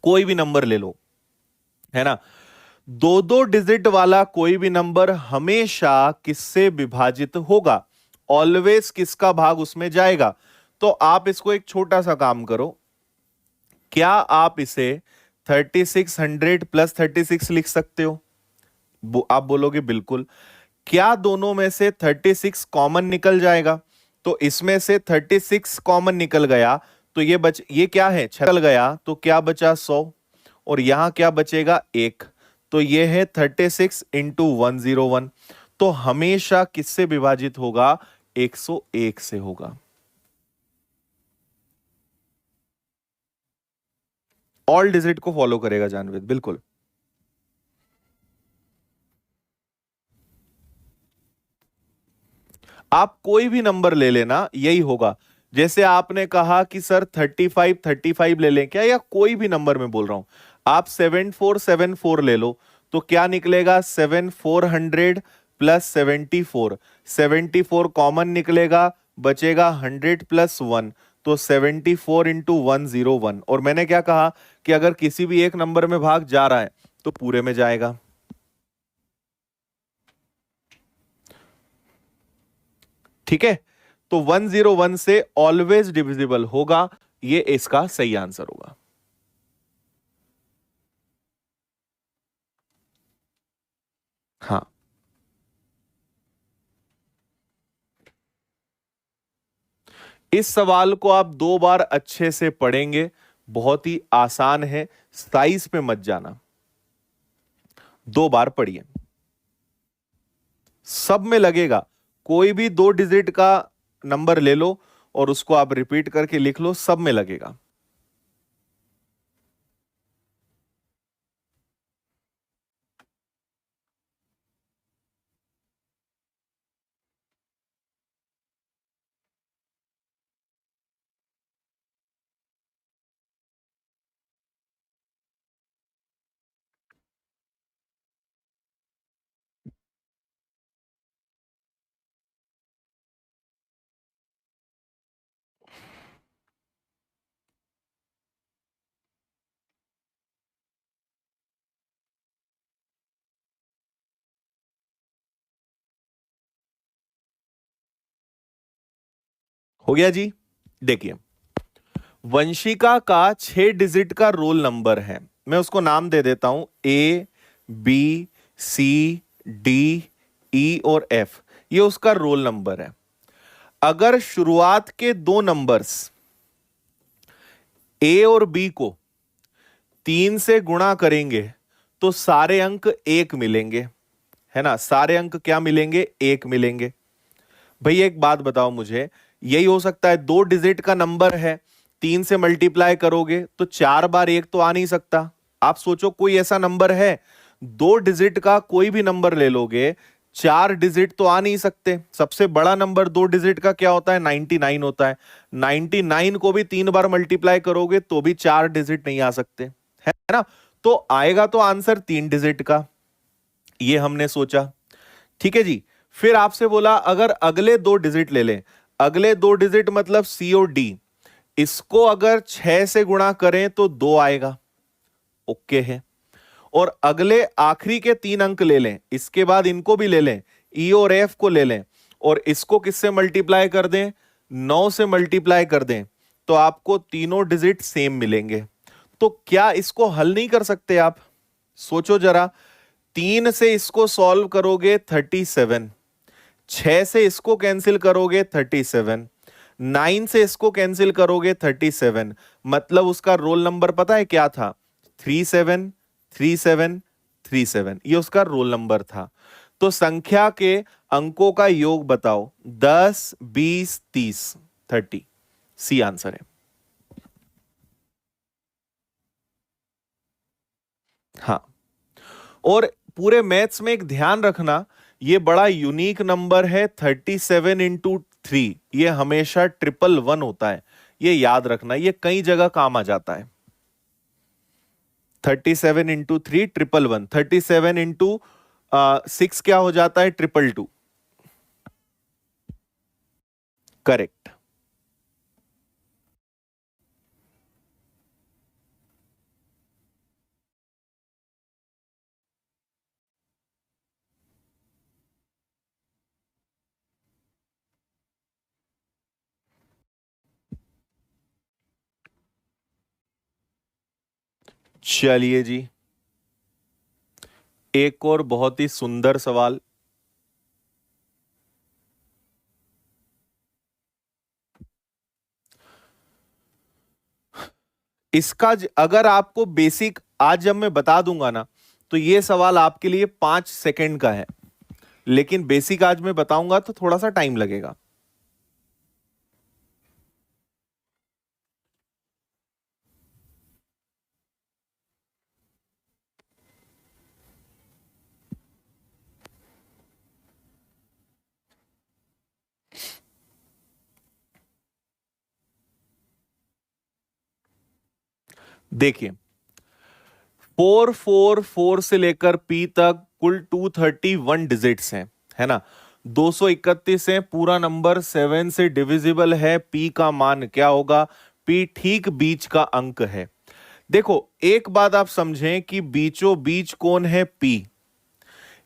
कोई भी नंबर ले लो, है ना। 2 2 डिजिट वाला कोई भी नंबर हमेशा किससे विभाजित होगा, ऑलवेज किसका भाग उसमें जाएगा। तो आप इसको एक छोटा सा काम करो, क्या आप इसे 3600 प्लस 36 लिख सकते हो? आप बोलोगे बिल्कुल। क्या दोनों में से 36 कॉमन निकल जाएगा? तो इसमें से 36 कॉमन निकल गया, तो ये क्या है, निकल गया, तो क्या बचा 100, और यहां क्या बचेगा 1, तो ये है 36 इंटू 101। तो हमेशा किससे विभाजित होगा, 101 से होगा। ऑल डिजिट को फॉलो करेगा जानवीर, बिल्कुल। आप कोई भी नंबर ले लेना, यही होगा। जैसे आपने कहा कि सर 35 ले लें क्या, या कोई भी नंबर में बोल रहा हूं, आप 7474 ले लो, तो क्या निकलेगा, 7400 प्लस 74, 74 कॉमन निकलेगा, बचेगा 100 प्लस 1, तो 74 इंटू 101। और मैंने क्या कहा कि अगर किसी भी एक नंबर में भाग जा रहा है तो पूरे में जाएगा। ठीक है, तो 101 से ऑलवेज डिविजिबल होगा, ये इसका सही आंसर होगा। हाँ, इस सवाल को आप 2 बार अच्छे से पढ़ेंगे, बहुत ही आसान है, साइज पे मत जाना, 2 बार पढ़िए, सब में लगेगा। कोई भी 2 डिजिट का नंबर ले लो और उसको आप रिपीट करके लिख लो, सब में लगेगा। हो गया जी। देखिए, वंशिका का 6 डिजिट का रोल नंबर है, मैं उसको नाम दे देता हूं ABCDE और F, ये उसका रोल नंबर है। अगर शुरुआत के 2 नंबर्स A और B को 3 से गुणा करेंगे तो सारे अंक 1 मिलेंगे, है ना, सारे अंक क्या मिलेंगे, 1 मिलेंगे। भैया एक बात बताओ मुझे, यही हो सकता है, 2 डिजिट का नंबर है, 3 से मल्टीप्लाई करोगे तो 4 बार 1 तो आ नहीं सकता। आप सोचो कोई ऐसा नंबर है, 2 डिजिट का कोई भी नंबर ले लोगे, 4 डिजिट तो आ नहीं सकते। सबसे बड़ा नंबर 2 डिजिट का क्या होता है? 99 होता है। 99 को भी 3 बार मल्टीप्लाई करोगे तो भी 4 डिजिट नहीं आ सकते, है ना? तो आएगा तो आंसर 3 डिजिट का, ये हमने सोचा। ठीक है जी। फिर आपसे बोला अगर अगले 2 डिजिट ले लें, अगले 2 डिजिट मतलब सी और डी, इसको अगर 6 से गुणा करें तो 2 आएगा, ओके है। और अगले आखिरी के 3 अंक ले लें, इसके बाद इनको भी ले लें, ई और एफ को ले लें, और इसको किससे मल्टीप्लाई कर दें? 9 से मल्टीप्लाई कर दें, तो आपको तीनों डिजिट सेम मिलेंगे। तो क्या इसको हल नहीं कर सकते आप? सोचो जरा, 3 से इसको सॉल्व करोगे 37, 6 से इसको कैंसिल करोगे 37, 9 से इसको कैंसिल करोगे 37, मतलब उसका रोल नंबर पता है क्या था? 37 37 37, ये उसका रोल नंबर था। तो संख्या के अंकों का योग बताओ, 10 20 30 30, सी आंसर है। हाँ, और पूरे मैथ्स में एक ध्यान रखना, ये बड़ा यूनिक नंबर है 37 इंटू 3, ये हमेशा 111 होता है, ये याद रखना, ये कई जगह काम आ जाता है। 37 इंटू 3 111, 37 इंटू 6 क्या हो जाता है? 222, करेक्ट। चलिए जी, एक और बहुत ही सुंदर सवाल। इसका अगर आपको बेसिक आज जब मैं बता दूंगा ना, तो ये सवाल आपके लिए 5 सेकंड का है, लेकिन बेसिक आज मैं बताऊंगा तो थोड़ा सा टाइम लगेगा। देखिए, 444 से लेकर पी तक कुल 231 डिजिट्स हैं, है ना? 231 है, पूरा नंबर 7 से डिविजिबल है, पी का मान क्या होगा? पी ठीक बीच का अंक है। देखो एक बात आप समझें कि बीचों बीच कौन है? पी।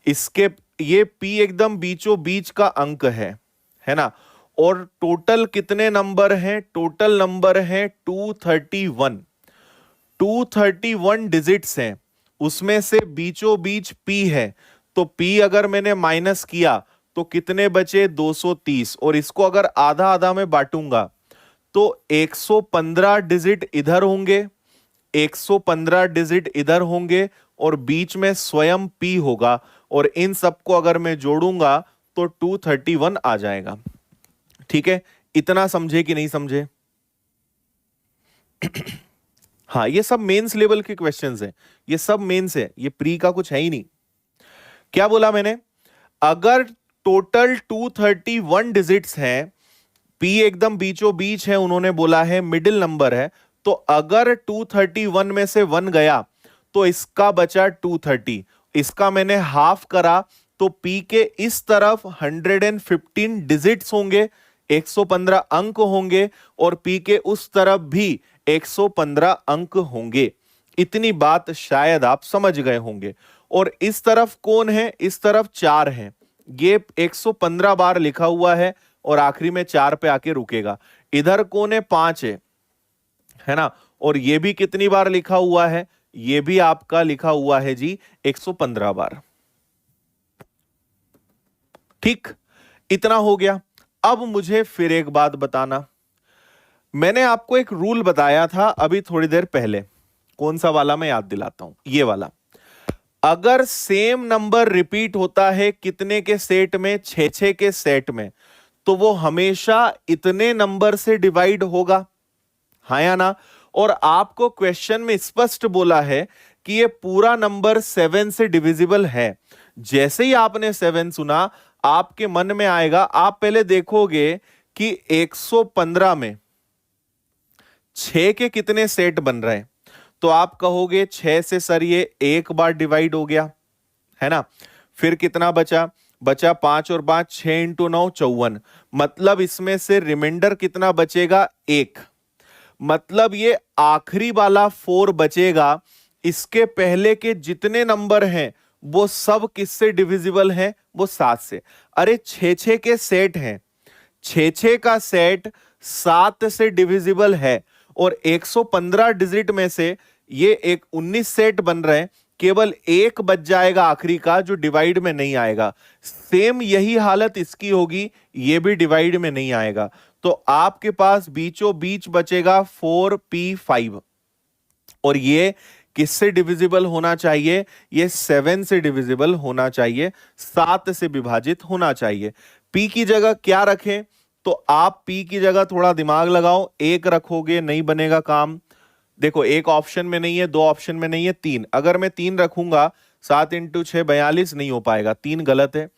इसके ये पी एकदम बीचों बीच का अंक है ना? और टोटल कितने नंबर हैं? टोटल नंबर है 231, 231 डिजिट्स हैं, उसमें से बीचों बीच पी है, तो पी अगर मैंने माइनस किया तो कितने बचे? 230, और इसको अगर आधा आधा में बांटूंगा तो 115 डिजिट इधर होंगे, 115 डिजिट इधर होंगे, और बीच में स्वयं पी होगा, और इन सबको अगर मैं जोड़ूंगा तो 231 आ जाएगा। ठीक है, इतना समझे कि नहीं समझे? हाँ, ये सब मेंस लेवल के क्वेश्चंस हैं, ये सब मेंस है, ये प्री का कुछ है ही नहीं। क्या बोला मैंने? अगर टोटल 231 डिजिट्स हैं, पी एकदम बीचों बीच है, उन्होंने बोला है मिडिल नंबर है, तो अगर 231 में से 1 गया तो इसका बचा 230, इसका मैंने हाफ करा तो पी के इस तरफ 115 डिजिट्स होंगे, 115 अंक होंगे, और पी के उस तरफ भी 115 अंक होंगे। इतनी बात शायद आप समझ गए होंगे। और इस तरफ कौन है? इस तरफ 4 है, ये 115 बार लिखा हुआ है, और आखिरी में 4 पे आके रुकेगा। इधर कौन है? 5 है ना? और ये भी कितनी बार लिखा हुआ है? ये भी आपका लिखा हुआ है जी 115 बार। ठीक, इतना हो गया। अब मुझे फिर एक बात बताना, मैंने आपको एक रूल बताया था अभी थोड़ी देर पहले, कौन सा वाला मैं याद दिलाता हूं, ये वाला। अगर सेम नंबर रिपीट होता है कितने के सेट में? 6 6 के सेट में, तो वो हमेशा इतने नंबर से डिवाइड होगा, हाँ या ना। और आपको क्वेश्चन में स्पष्ट बोला है कि ये पूरा नंबर 7 से डिविजिबल है। जैसे ही आपने 7 सुना, आपके मन में आएगा, आप पहले देखोगे कि 115 में 6 के कितने सेट बन रहे हैं, तो आप कहोगे 6 से सर ये एक बार डिवाइड हो गया, है ना। फिर कितना बचा, बचा 5 और 5, 6 इंटू 9 54। मतलब इसमें से रिमाइंडर कितना बचेगा, एक। मतलब ये आखिरी वाला 4 बचेगा। इसके पहले के जितने नंबर हैं वो सब किससे डिविजिबल हैं, वो 7 से। अरे 6 के सेट हैं, 6 का सेट 7 से डिविजिबल है। और 115 डिजिट में से ये एक 19 सेट बन रहे हैं, केवल एक बच जाएगा आखिरी का जो डिवाइड में नहीं आएगा। सेम यही हालत इसकी होगी, ये भी डिवाइड में नहीं आएगा। तो आपके पास बीचों बीच बचेगा 4p5। और ये किससे डिविजिबल होना चाहिए, ये 7 से डिविजिबल होना चाहिए, 7 से विभाजित होना चाहिए। p की जगह क्या रखें, तो आप p की जगह थोड़ा दिमाग लगाओ, एक रखोगे नहीं बनेगा काम। देखो एक ऑप्शन में नहीं है, दो ऑप्शन में नहीं है, तीन। अगर मैं तीन रखूंगा, 7 इंटू 6 42 नहीं हो पाएगा, तीन गलत है।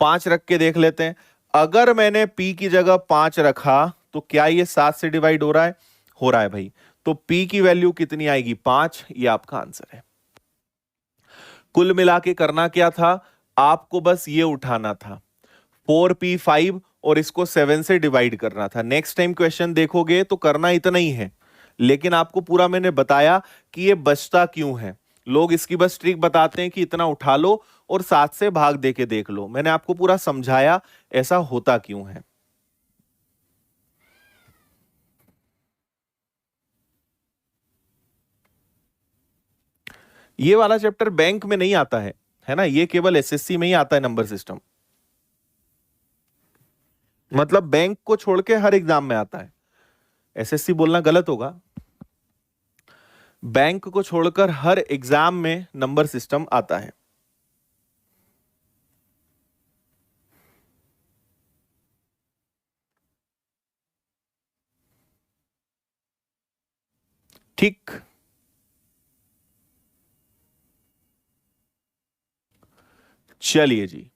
5 रख के देख लेते हैं। अगर मैंने p की जगह 5 रखा तो क्या ये 7 से डिवाइड हो रहा है, हो रहा है भाई। तो p की वैल्यू कितनी आएगी, 5। ये आपका आंसर है। कुल मिला के करना क्या था, आपको बस ये उठाना था 4p5 और इसको 7 से डिवाइड करना था। नेक्स्ट टाइम क्वेश्चन देखोगे तो करना इतना ही है, लेकिन आपको पूरा मैंने बताया कि ये बचता क्यों है। लोग इसकी बस ट्रिक बताते हैं कि इतना उठा लो और 7 से भाग दे के देख लो। मैंने आपको पूरा समझाया ऐसा होता क्यों है। ये वाला चैप्टर बैंक में नहीं आता है ना, ये केवल एसएससी में ही आता है, नंबर सिस्टम। मतलब बैंक को छोड़ के हर एग्जाम में आता है। एसएससी बोलना गलत होगा, बैंक को छोड़कर हर एग्जाम में नंबर सिस्टम आता है। ठीक, चलिए जी।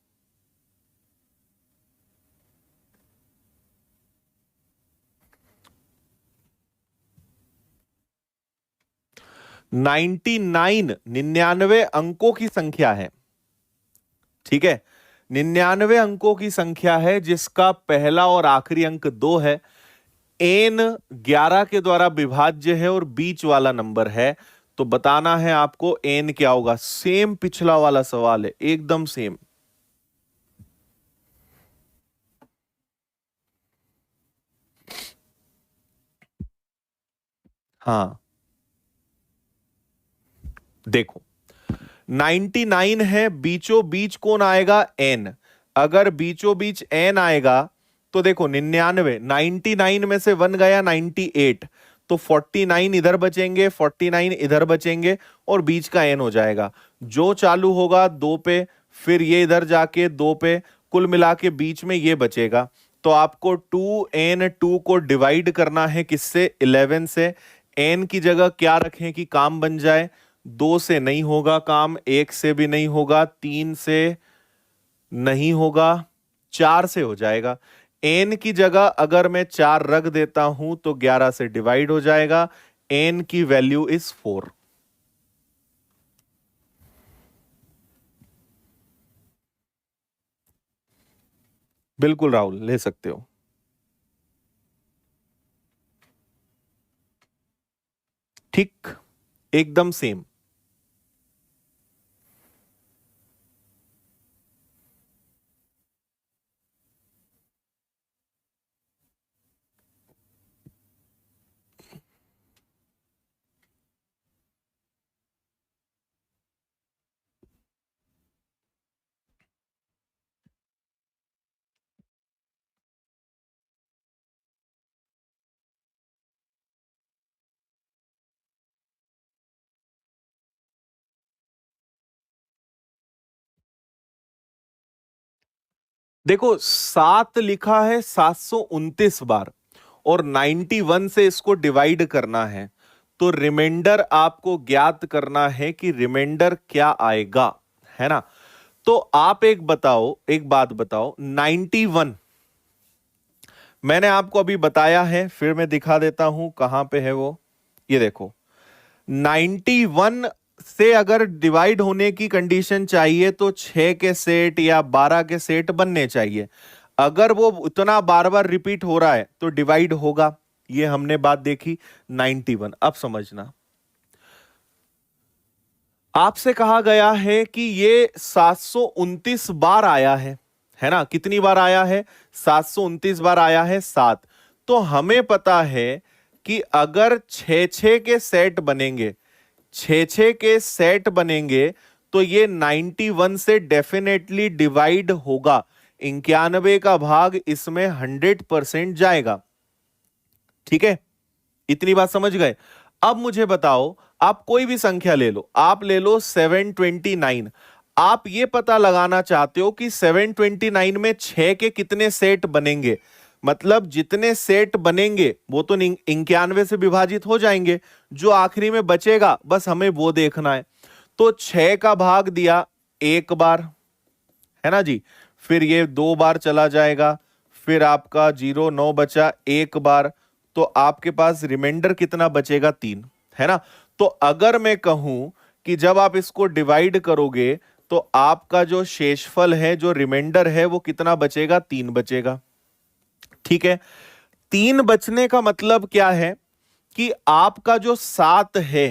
99 अंकों की संख्या है, ठीक है। 99 अंकों की संख्या है जिसका पहला और आखिरी अंक 2 है। एन 11 के द्वारा विभाज्य है और बीच वाला नंबर है। तो बताना है आपको एन क्या होगा। सेम पिछला वाला सवाल है, एकदम सेम। हाँ देखो, 99 है, बीचों बीच कौन आएगा, एन। अगर बीचों बीच एन आएगा तो देखो 99, 99 में से वन गया 98, तो 49 इधर बचेंगे, 49 इधर बचेंगे और बीच का एन हो जाएगा। जो चालू होगा 2 पे, फिर ये इधर जाके 2 पे, कुल मिला के बीच में ये बचेगा। तो आपको 2n2 को डिवाइड करना है किससे, 11 से। एन की जगह क्या रखें कि काम बन जाए, 2 से नहीं होगा काम, 1 से भी नहीं होगा, 3 से नहीं होगा, 4 से हो जाएगा। एन की जगह अगर मैं 4 रख देता हूं तो 11 से डिवाइड हो जाएगा। एन की वैल्यू इज 4। बिल्कुल राहुल, ले सकते हो। ठीक, एकदम सेम। देखो 7 लिखा है 729 बार और 91 से इसको डिवाइड करना है, तो रिमाइंडर आपको ज्ञात करना है कि रिमाइंडर क्या आएगा, है ना। तो आप एक बात बताओ, 91 मैंने आपको अभी बताया है, फिर मैं दिखा देता हूं कहां पे है वो। ये देखो 91 से अगर डिवाइड होने की कंडीशन चाहिए तो 6 के सेट या 12 के सेट बनने चाहिए। अगर वो उतना बार बार रिपीट हो रहा है तो डिवाइड होगा, ये हमने बात देखी 91। अब समझना, आपसे कहा गया है कि ये 729 बार आया है ना। कितनी बार आया है? 729 बार आया है, 7। तो हमें पता है कि अगर 6-6 के सेट बनेंगे, 6-6 के सेट बनेंगे तो ये 91 से डेफिनेटली डिवाइड होगा। 91 का भाग इसमें 100% जाएगा। ठीक है, इतनी बात समझ गए। अब मुझे बताओ, आप कोई भी संख्या ले लो, आप ले लो 729। आप ये पता लगाना चाहते हो कि 729 में 6 के कितने सेट बनेंगे, मतलब जितने सेट बनेंगे वो तो 91 से विभाजित हो जाएंगे, जो आखिरी में बचेगा बस हमें वो देखना है। तो 6 का भाग दिया एक बार, है ना जी, फिर ये 2 बार चला जाएगा, फिर आपका 0 9 बचा एक बार, तो आपके पास रिमाइंडर कितना बचेगा? 3, है ना। तो अगर मैं कहूं कि जब आप इसको डिवाइड करोगे तो आपका जो शेषफल है, जो रिमाइंडर है, वो कितना बचेगा? 3 बचेगा। ठीक है, 3 बचने का मतलब क्या है कि आपका जो 7 है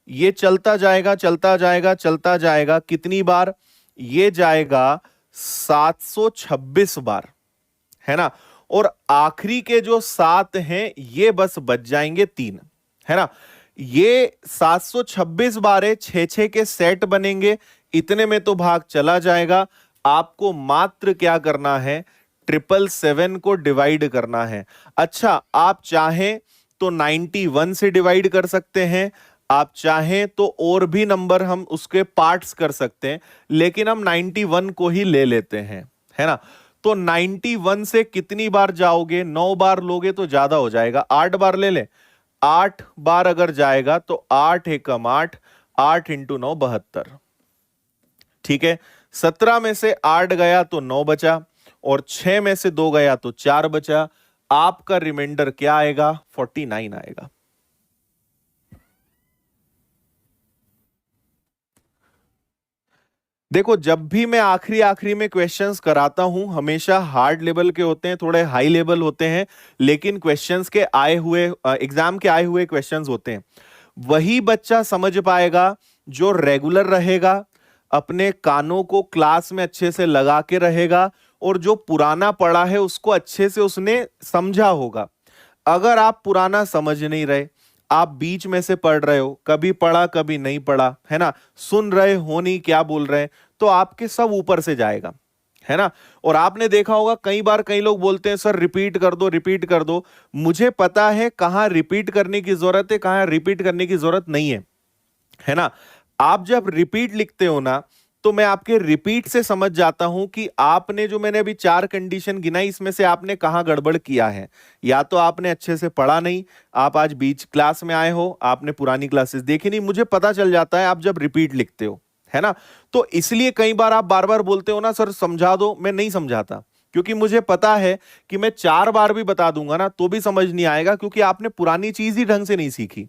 ये चलता जाएगा चलता जाएगा चलता जाएगा, कितनी बार? ये जाएगा 726 बार, है ना। और आखिरी के जो 7 हैं ये बस बच जाएंगे 3, है ना। ये 726 बार है, 6-6 के सेट बनेंगे, इतने में तो भाग चला जाएगा। आपको मात्र क्या करना है? 777 को डिवाइड करना है। अच्छा, आप चाहें तो 91 से डिवाइड कर सकते हैं, आप चाहें तो और भी नंबर हम उसके पार्ट्स कर सकते हैं, लेकिन हम 91 को ही ले लेते हैं, है ना। तो 91 से कितनी बार जाओगे? 9 बार लोगे तो ज्यादा हो जाएगा, 8 बार ले ले। 8 बार अगर जाएगा तो 8 एकम 8, 8 इंटू 9 72। ठीक है, 17 में से 8 गया तो 9 बचा, और 6 में से 2 गया तो 4 बचा। आपका रिमाइंडर क्या आएगा? 49 आएगा। देखो, जब भी मैं आखिरी आखिरी में क्वेश्चंस कराता हूं, हमेशा हार्ड लेवल के होते हैं, थोड़े हाई लेवल होते हैं, लेकिन क्वेश्चंस के आए हुए एग्जाम के आए हुए क्वेश्चंस होते हैं। वही बच्चा समझ पाएगा जो रेगुलर रहेगा, अपने कानों को क्लास में अच्छे से लगा के रहेगा, और जो पुराना पढ़ा है उसको अच्छे से उसने समझा होगा। अगर आप पुराना समझ नहीं रहे, आप बीच में से पढ़ रहे हो, कभी पढ़ा कभी नहीं पढ़ा, है ना, सुन रहे हो नहीं क्या बोल रहे हैं, तो आपके सब ऊपर से जाएगा, है ना। और आपने देखा होगा कई बार कई लोग बोलते हैं सर रिपीट कर दो रिपीट कर दो। मुझे पता है कहां रिपीट करने की जरूरत है, कहां रिपीट करने की जरूरत नहीं है ना। आप जब रिपीट लिखते हो ना, तो मैं आपके रिपीट से समझ जाता हूं कि आपने, जो मैंने अभी 4 कंडीशन गिनाई, इसमें से आपने कहां गड़बड़ किया है। या तो आपने अच्छे से पढ़ा नहीं, आप आज बीच क्लास में आए हो, आपने पुरानी क्लासेस देखी नहीं, मुझे पता चल जाता है आप जब रिपीट लिखते हो, है ना। तो इसलिए कई बार आप बार बार बोलते हो ना सर समझा दो, मैं नहीं समझाता, क्योंकि मुझे पता है कि मैं 4 बार भी बता दूंगा ना तो भी समझ नहीं आएगा, क्योंकि आपने पुरानी चीज ही ढंग से नहीं सीखी।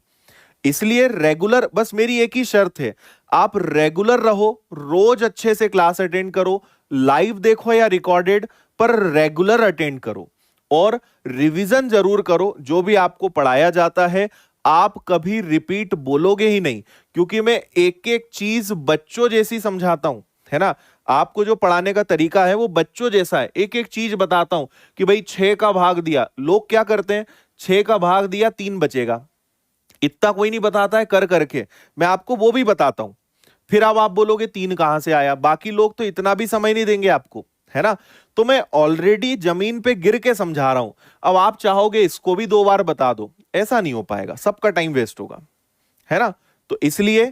इसलिए रेगुलर, बस मेरी एक ही शर्त है, आप रेगुलर रहो, रोज अच्छे से क्लास अटेंड करो, लाइव देखो या रिकॉर्डेड, पर रेगुलर अटेंड करो, और रिवीजन जरूर करो जो भी आपको पढ़ाया जाता है। आप कभी रिपीट बोलोगे ही नहीं, क्योंकि मैं एक एक चीज बच्चों जैसी समझाता हूं, है ना। आपको जो पढ़ाने का तरीका है वो बच्चों जैसा है, एक एक चीज बताता हूं कि भाई 6 का भाग दिया, लोग क्या करते हैं, 6 का भाग दिया 3 बचेगा, इतना कोई नहीं बताता है कर करके, मैं आपको वो भी बताता हूं। फिर अब आप बोलोगे 3 कहां से आया, बाकी लोग तो इतना भी समय नहीं देंगे आपको, है ना। तो मैं ऑलरेडी जमीन पे गिर के समझा रहा हूं, अब आप चाहोगे इसको भी 2 बार बता दो, ऐसा नहीं हो पाएगा, सबका टाइम वेस्ट होगा, है ना। तो इसलिए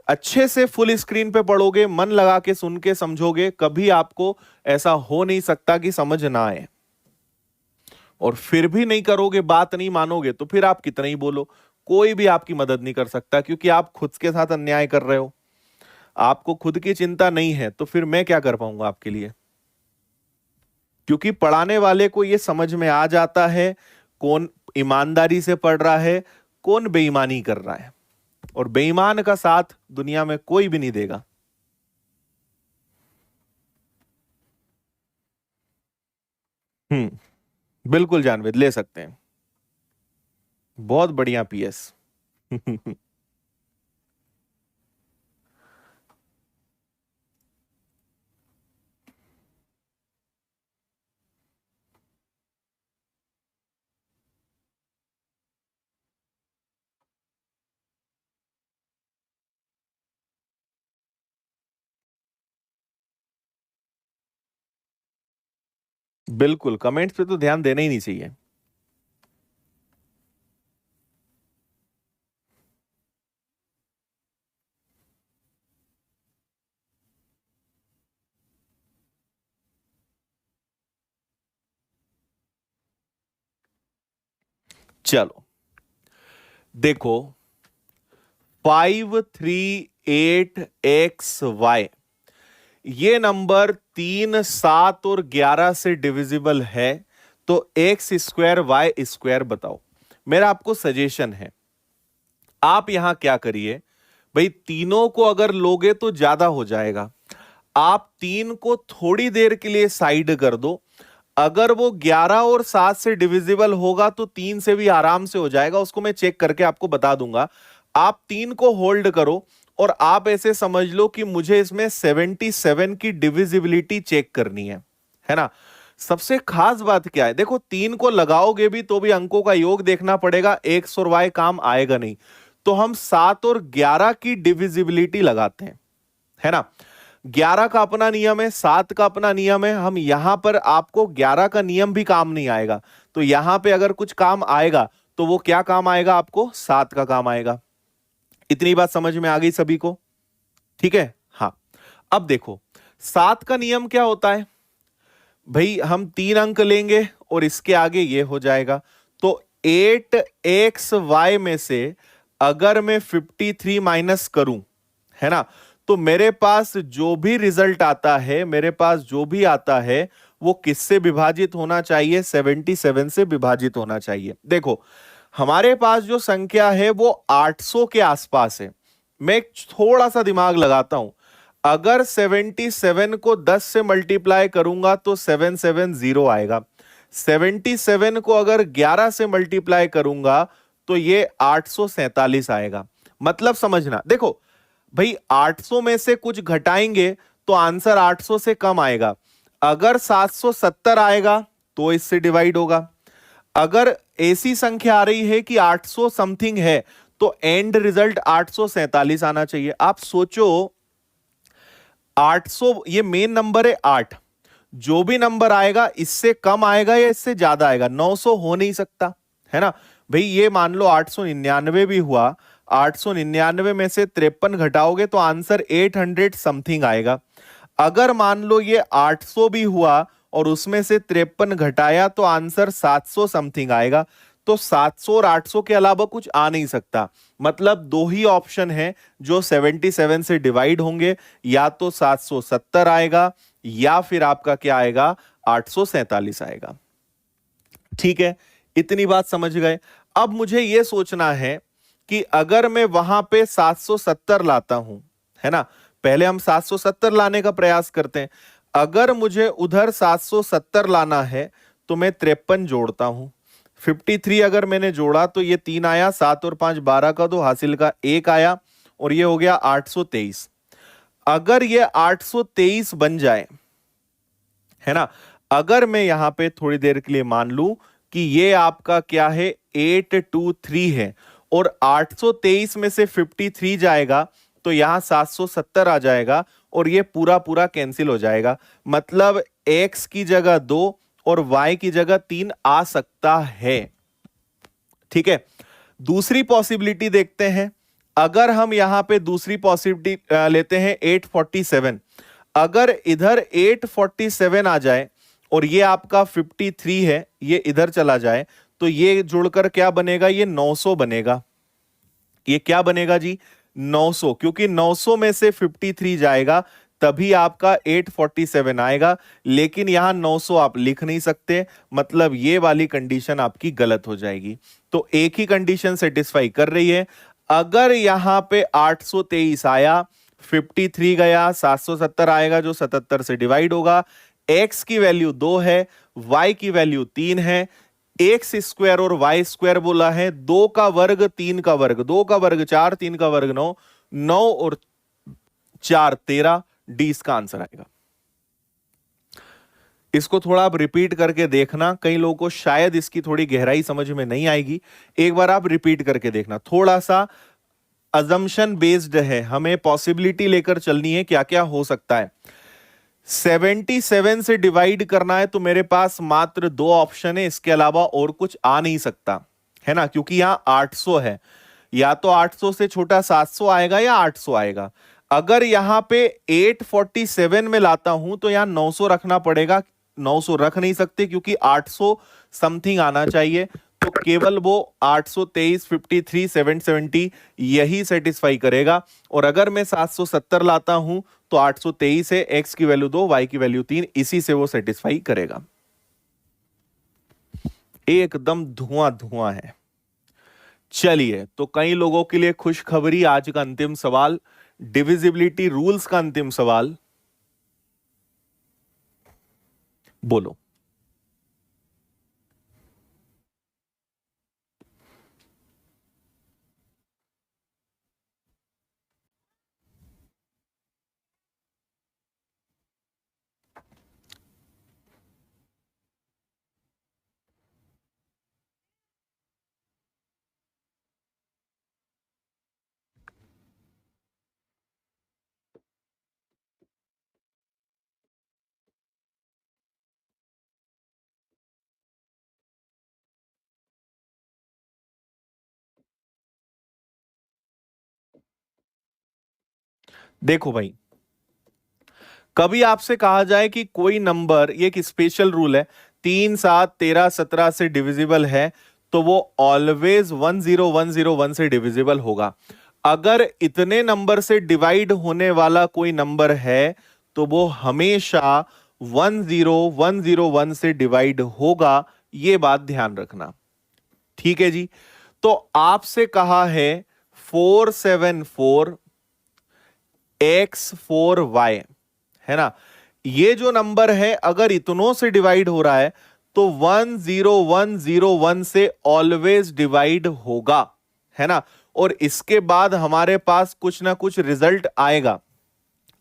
अच्छे से फुल स्क्रीन पे पढ़ोगे, मन लगा के सुन के समझोगे, कभी आपको ऐसा हो नहीं सकता कि समझ ना आए। और फिर भी नहीं करोगे, बात नहीं मानोगे, तो फिर आप कितना ही बोलो, कोई भी आपकी मदद नहीं कर सकता, क्योंकि आप खुद के साथ अन्याय कर रहे हो। आपको खुद की चिंता नहीं है तो फिर मैं क्या कर पाऊंगा आपके लिए? क्योंकि पढ़ाने वाले को यह समझ में आ जाता है कौन ईमानदारी से पढ़ रहा है, कौन बेईमानी कर रहा है। और बेईमान का साथ दुनिया में कोई भी नहीं देगा। बिल्कुल जानवेद, ले सकते हैं। बहुत बढ़िया पीएस। बिल्कुल, कमेंट्स पे तो ध्यान देना ही नहीं चाहिए। चलो देखो, 538XY ये नंबर 3, 7 और 11 से डिविजिबल है, तो एक्स स्क्वायर वाई स्क्वायर बताओ। मेरा आपको सजेशन है, आप यहां क्या करिए भाई, तीनों को अगर लोगे तो ज्यादा हो जाएगा। आप 3 को थोड़ी देर के लिए साइड कर दो। अगर वो 11 और 7 से डिविजिबल होगा तो 3 से भी आराम से हो जाएगा, उसको मैं चेक करके आपको बता दूंगा। आप 3 को होल्ड करो और आप ऐसे समझ लो कि मुझे इसमें 77 की डिविजिबिलिटी चेक करनी है ना। सबसे खास बात क्या है, देखो 3 को लगाओगे भी तो भी अंकों का योग देखना पड़ेगा, एक्स और वाई काम आएगा नहीं। तो हम 7 और 11 की डिविजिबिलिटी लगाते हैं, है ना। 11 का अपना नियम है, 7 का अपना नियम है। हम यहां पर आपको 11 का नियम भी काम नहीं आएगा, तो यहां पे अगर कुछ काम आएगा तो वो क्या काम आएगा, आपको 7 का काम आएगा। इतनी बात समझ में आ गई सभी को? ठीक है, हाँ। अब देखो 7 का नियम क्या होता है भाई, हम 3 अंक लेंगे और इसके आगे ये हो जाएगा। तो 8XY में से अगर मैं 53 माइनस करूं, है ना, तो मेरे पास जो भी रिजल्ट आता है, मेरे पास जो भी आता है वो किससे विभाजित होना चाहिए, 77 से विभाजित होना चाहिए। देखो हमारे पास जो संख्या है वो 800 के आसपास है। मैं थोड़ा सा दिमाग लगाता हूं, अगर 77 को 10 से मल्टीप्लाई करूंगा तो 770 आएगा। 77 को अगर 11 से मल्टीप्लाई करूंगा तो ये 847 आएगा। मतलब समझना, देखो भाई 800 में से कुछ घटाएंगे तो आंसर 800 से कम आएगा। अगर 770 आएगा तो इससे डिवाइड होगा। अगर ऐसी संख्या आ रही है कि 800 समथिंग है तो एंड रिजल्ट 847 आना चाहिए। आप सोचो 800 ये मेन नंबर है 8, जो भी नंबर आएगा इससे कम आएगा या इससे ज्यादा आएगा, 900 हो नहीं सकता, है ना भाई। ये मान लो 899 भी हुआ, 899 में से 53 घटाओगे तो आंसर 800 समथिंग आएगा। अगर मान लो ये 800 भी हुआ और उसमें से 53 घटाया तो आंसर 700 समथिंग आएगा। तो 700 और 800 के अलावा कुछ आ नहीं सकता। मतलब दो ही ऑप्शन है जो 77 से डिवाइड होंगे, या तो 770 आएगा या फिर आपका क्या आएगा, 847 आएगा। ठीक है, इतनी बात समझ गए। अब मुझे यह सोचना है कि अगर मैं वहां पे 770 लाता हूं, है ना, पहले हम 770 लाने का प्रयास करते हैं। अगर मुझे उधर 770 लाना है तो मैं 53 जोड़ता हूं। 53 अगर मैंने जोड़ा तो ये 3 आया, 7 और 5 12 का, तो हासिल का 1 आया और ये हो गया 823। अगर ये 823 बन जाए, है ना, अगर मैं यहां पे थोड़ी देर के लिए मान लूं कि ये आपका क्या है, 823 है और 823 में से 53 जाएगा तो यहां 770 आ जाएगा और ये पूरा पूरा कैंसिल हो जाएगा। मतलब x की जगह 2 और y की जगह 3 आ सकता है। ठीक है, दूसरी पॉसिबिलिटी देखते हैं। अगर हम यहां पे दूसरी पॉसिबिलिटी लेते हैं 847, अगर इधर 847 आ जाए और ये आपका 53 है, ये इधर चला जाए, तो ये जुड़कर क्या बनेगा, ये 900 बनेगा। ये क्या बनेगा जी, 900, क्योंकि 900 में से 53 जाएगा तभी आपका 847 आएगा, लेकिन यहां 900 आप लिख नहीं सकते, मतलब ये वाली कंडीशन आपकी गलत हो जाएगी। तो एक ही कंडीशन सेटिस्फाई कर रही है। अगर यहां पे 823 आया, 53 गया, 770 आएगा जो 77 से डिवाइड होगा, x की वैल्यू 2 है, y की वैल्यू 3 है, एक्स स्क्वायर और वाई स्क्वायर बोला है, 2 का वर्ग 3 का वर्ग, 2 का वर्ग 4, 3 का वर्ग 9, 9 और 4 13, डी इसका आंसर आएगा। इसको थोड़ा आप रिपीट करके देखना, कई लोगों को शायद इसकी थोड़ी गहराई समझ में नहीं आएगी, एक बार आप रिपीट करके देखना। थोड़ा सा अजम्पशन बेस्ड है, हमें पॉसिबिलिटी लेकर चलनी है क्या क्या हो सकता है। 77 से डिवाइड करना है तो मेरे पास मात्र 2 ऑप्शन है, इसके अलावा और कुछ आ नहीं सकता, है ना, क्योंकि यहां 800 है, या तो 800 से छोटा 700 आएगा या 800 आएगा। अगर यहां पे 847 में लाता हूं तो यहां 900 रखना पड़ेगा, 900 रख नहीं सकते क्योंकि 800 समथिंग आना चाहिए, तो केवल वो 823, 53, 770 यही सेटिस्फाई करेगा। और अगर मैं 770 लाता हूं तो 823 है, x की वैल्यू 2, y की वैल्यू 3, इसी से वो सेटिस्फाई करेगा। एकदम धुआं धुआं है। चलिए, तो कई लोगों के लिए खुशखबरी, आज का अंतिम सवाल, डिविजिबिलिटी रूल्स का अंतिम सवाल, बोलो। देखो भाई, कभी आपसे कहा जाए कि कोई नंबर, ये एक स्पेशल रूल है, 3, 7, 13, 17 से डिविजिबल है, तो वो ऑलवेज 10101 से डिविजिबल होगा। अगर इतने नंबर से डिवाइड होने वाला कोई नंबर है तो वो हमेशा 10101 से डिवाइड होगा, ये बात ध्यान रखना, ठीक है जी। तो आपसे कहा है 474 x4y, है ना, ये जो नंबर है अगर इतनों से डिवाइड हो रहा है तो 10101 से ऑलवेज डिवाइड होगा, है ना, और इसके बाद हमारे पास कुछ ना कुछ रिजल्ट आएगा।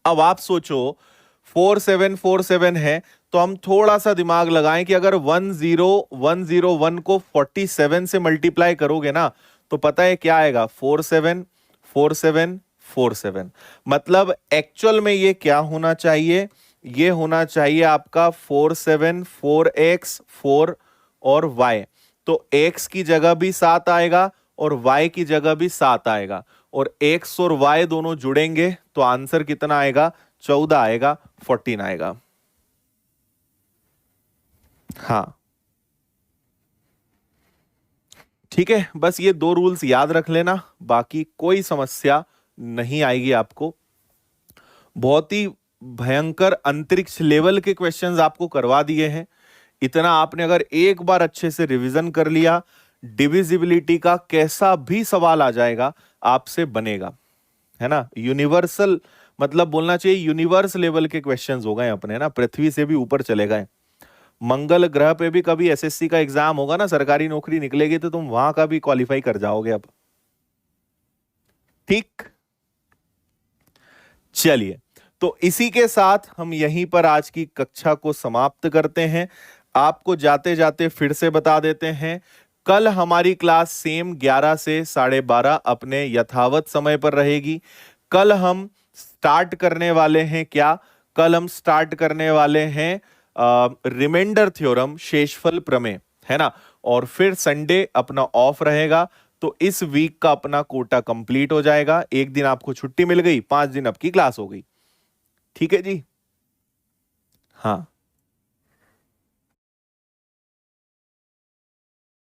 अब आप सोचो 4747 है, तो हम थोड़ा सा दिमाग लगाएं कि अगर 10101 को 47 से मल्टीप्लाई करोगे ना, तो पता है क्या आएगा, 474747, मतलब एक्चुअल में ये क्या होना चाहिए, ये होना चाहिए आपका 474x4 और y, तो x की जगह भी 7 आएगा और y की जगह भी 7 आएगा, और x और y दोनों जुड़ेंगे तो आंसर कितना आएगा, 14 आएगा, 14 आएगा। हाँ, ठीक है, बस ये 2 रूल्स याद रख लेना, बाकी कोई समस्या नहीं आएगी आपको। बहुत ही भयंकर अंतरिक्ष लेवल के क्वेश्चंस आपको करवा दिए हैं। इतना आपने अगर एक बार अच्छे से रिवीजन कर लिया, डिविजिबिलिटी का कैसा भी सवाल आ जाएगा आपसे बनेगा, है ना। यूनिवर्सल, मतलब बोलना चाहिए यूनिवर्स लेवल के क्वेश्चंस हो गए अपने, ना, पृथ्वी से भी ऊपर चले गए। मंगल ग्रह पे भी कभी एसएससी का एग्जाम होगा ना, सरकारी नौकरी निकलेगी तो तुम वहां का भी क्वालिफाई कर जाओगे अब, ठीक। चलिए, तो इसी के साथ हम यहीं पर आज की कक्षा को समाप्त करते हैं। आपको जाते जाते फिर से बता देते हैं, कल हमारी क्लास सेम 11 से 12:30 अपने यथावत समय पर रहेगी। कल हम स्टार्ट करने वाले हैं क्या, कल हम स्टार्ट करने वाले हैं रिमाइंडर थ्योरम, शेषफल प्रमेय, है ना, और फिर संडे अपना ऑफ रहेगा। तो इस वीक का अपना कोटा कंप्लीट हो जाएगा। एक दिन आपको छुट्टी मिल गई, 5 दिन आपकी क्लास हो गई। ठीक है जी। हाँ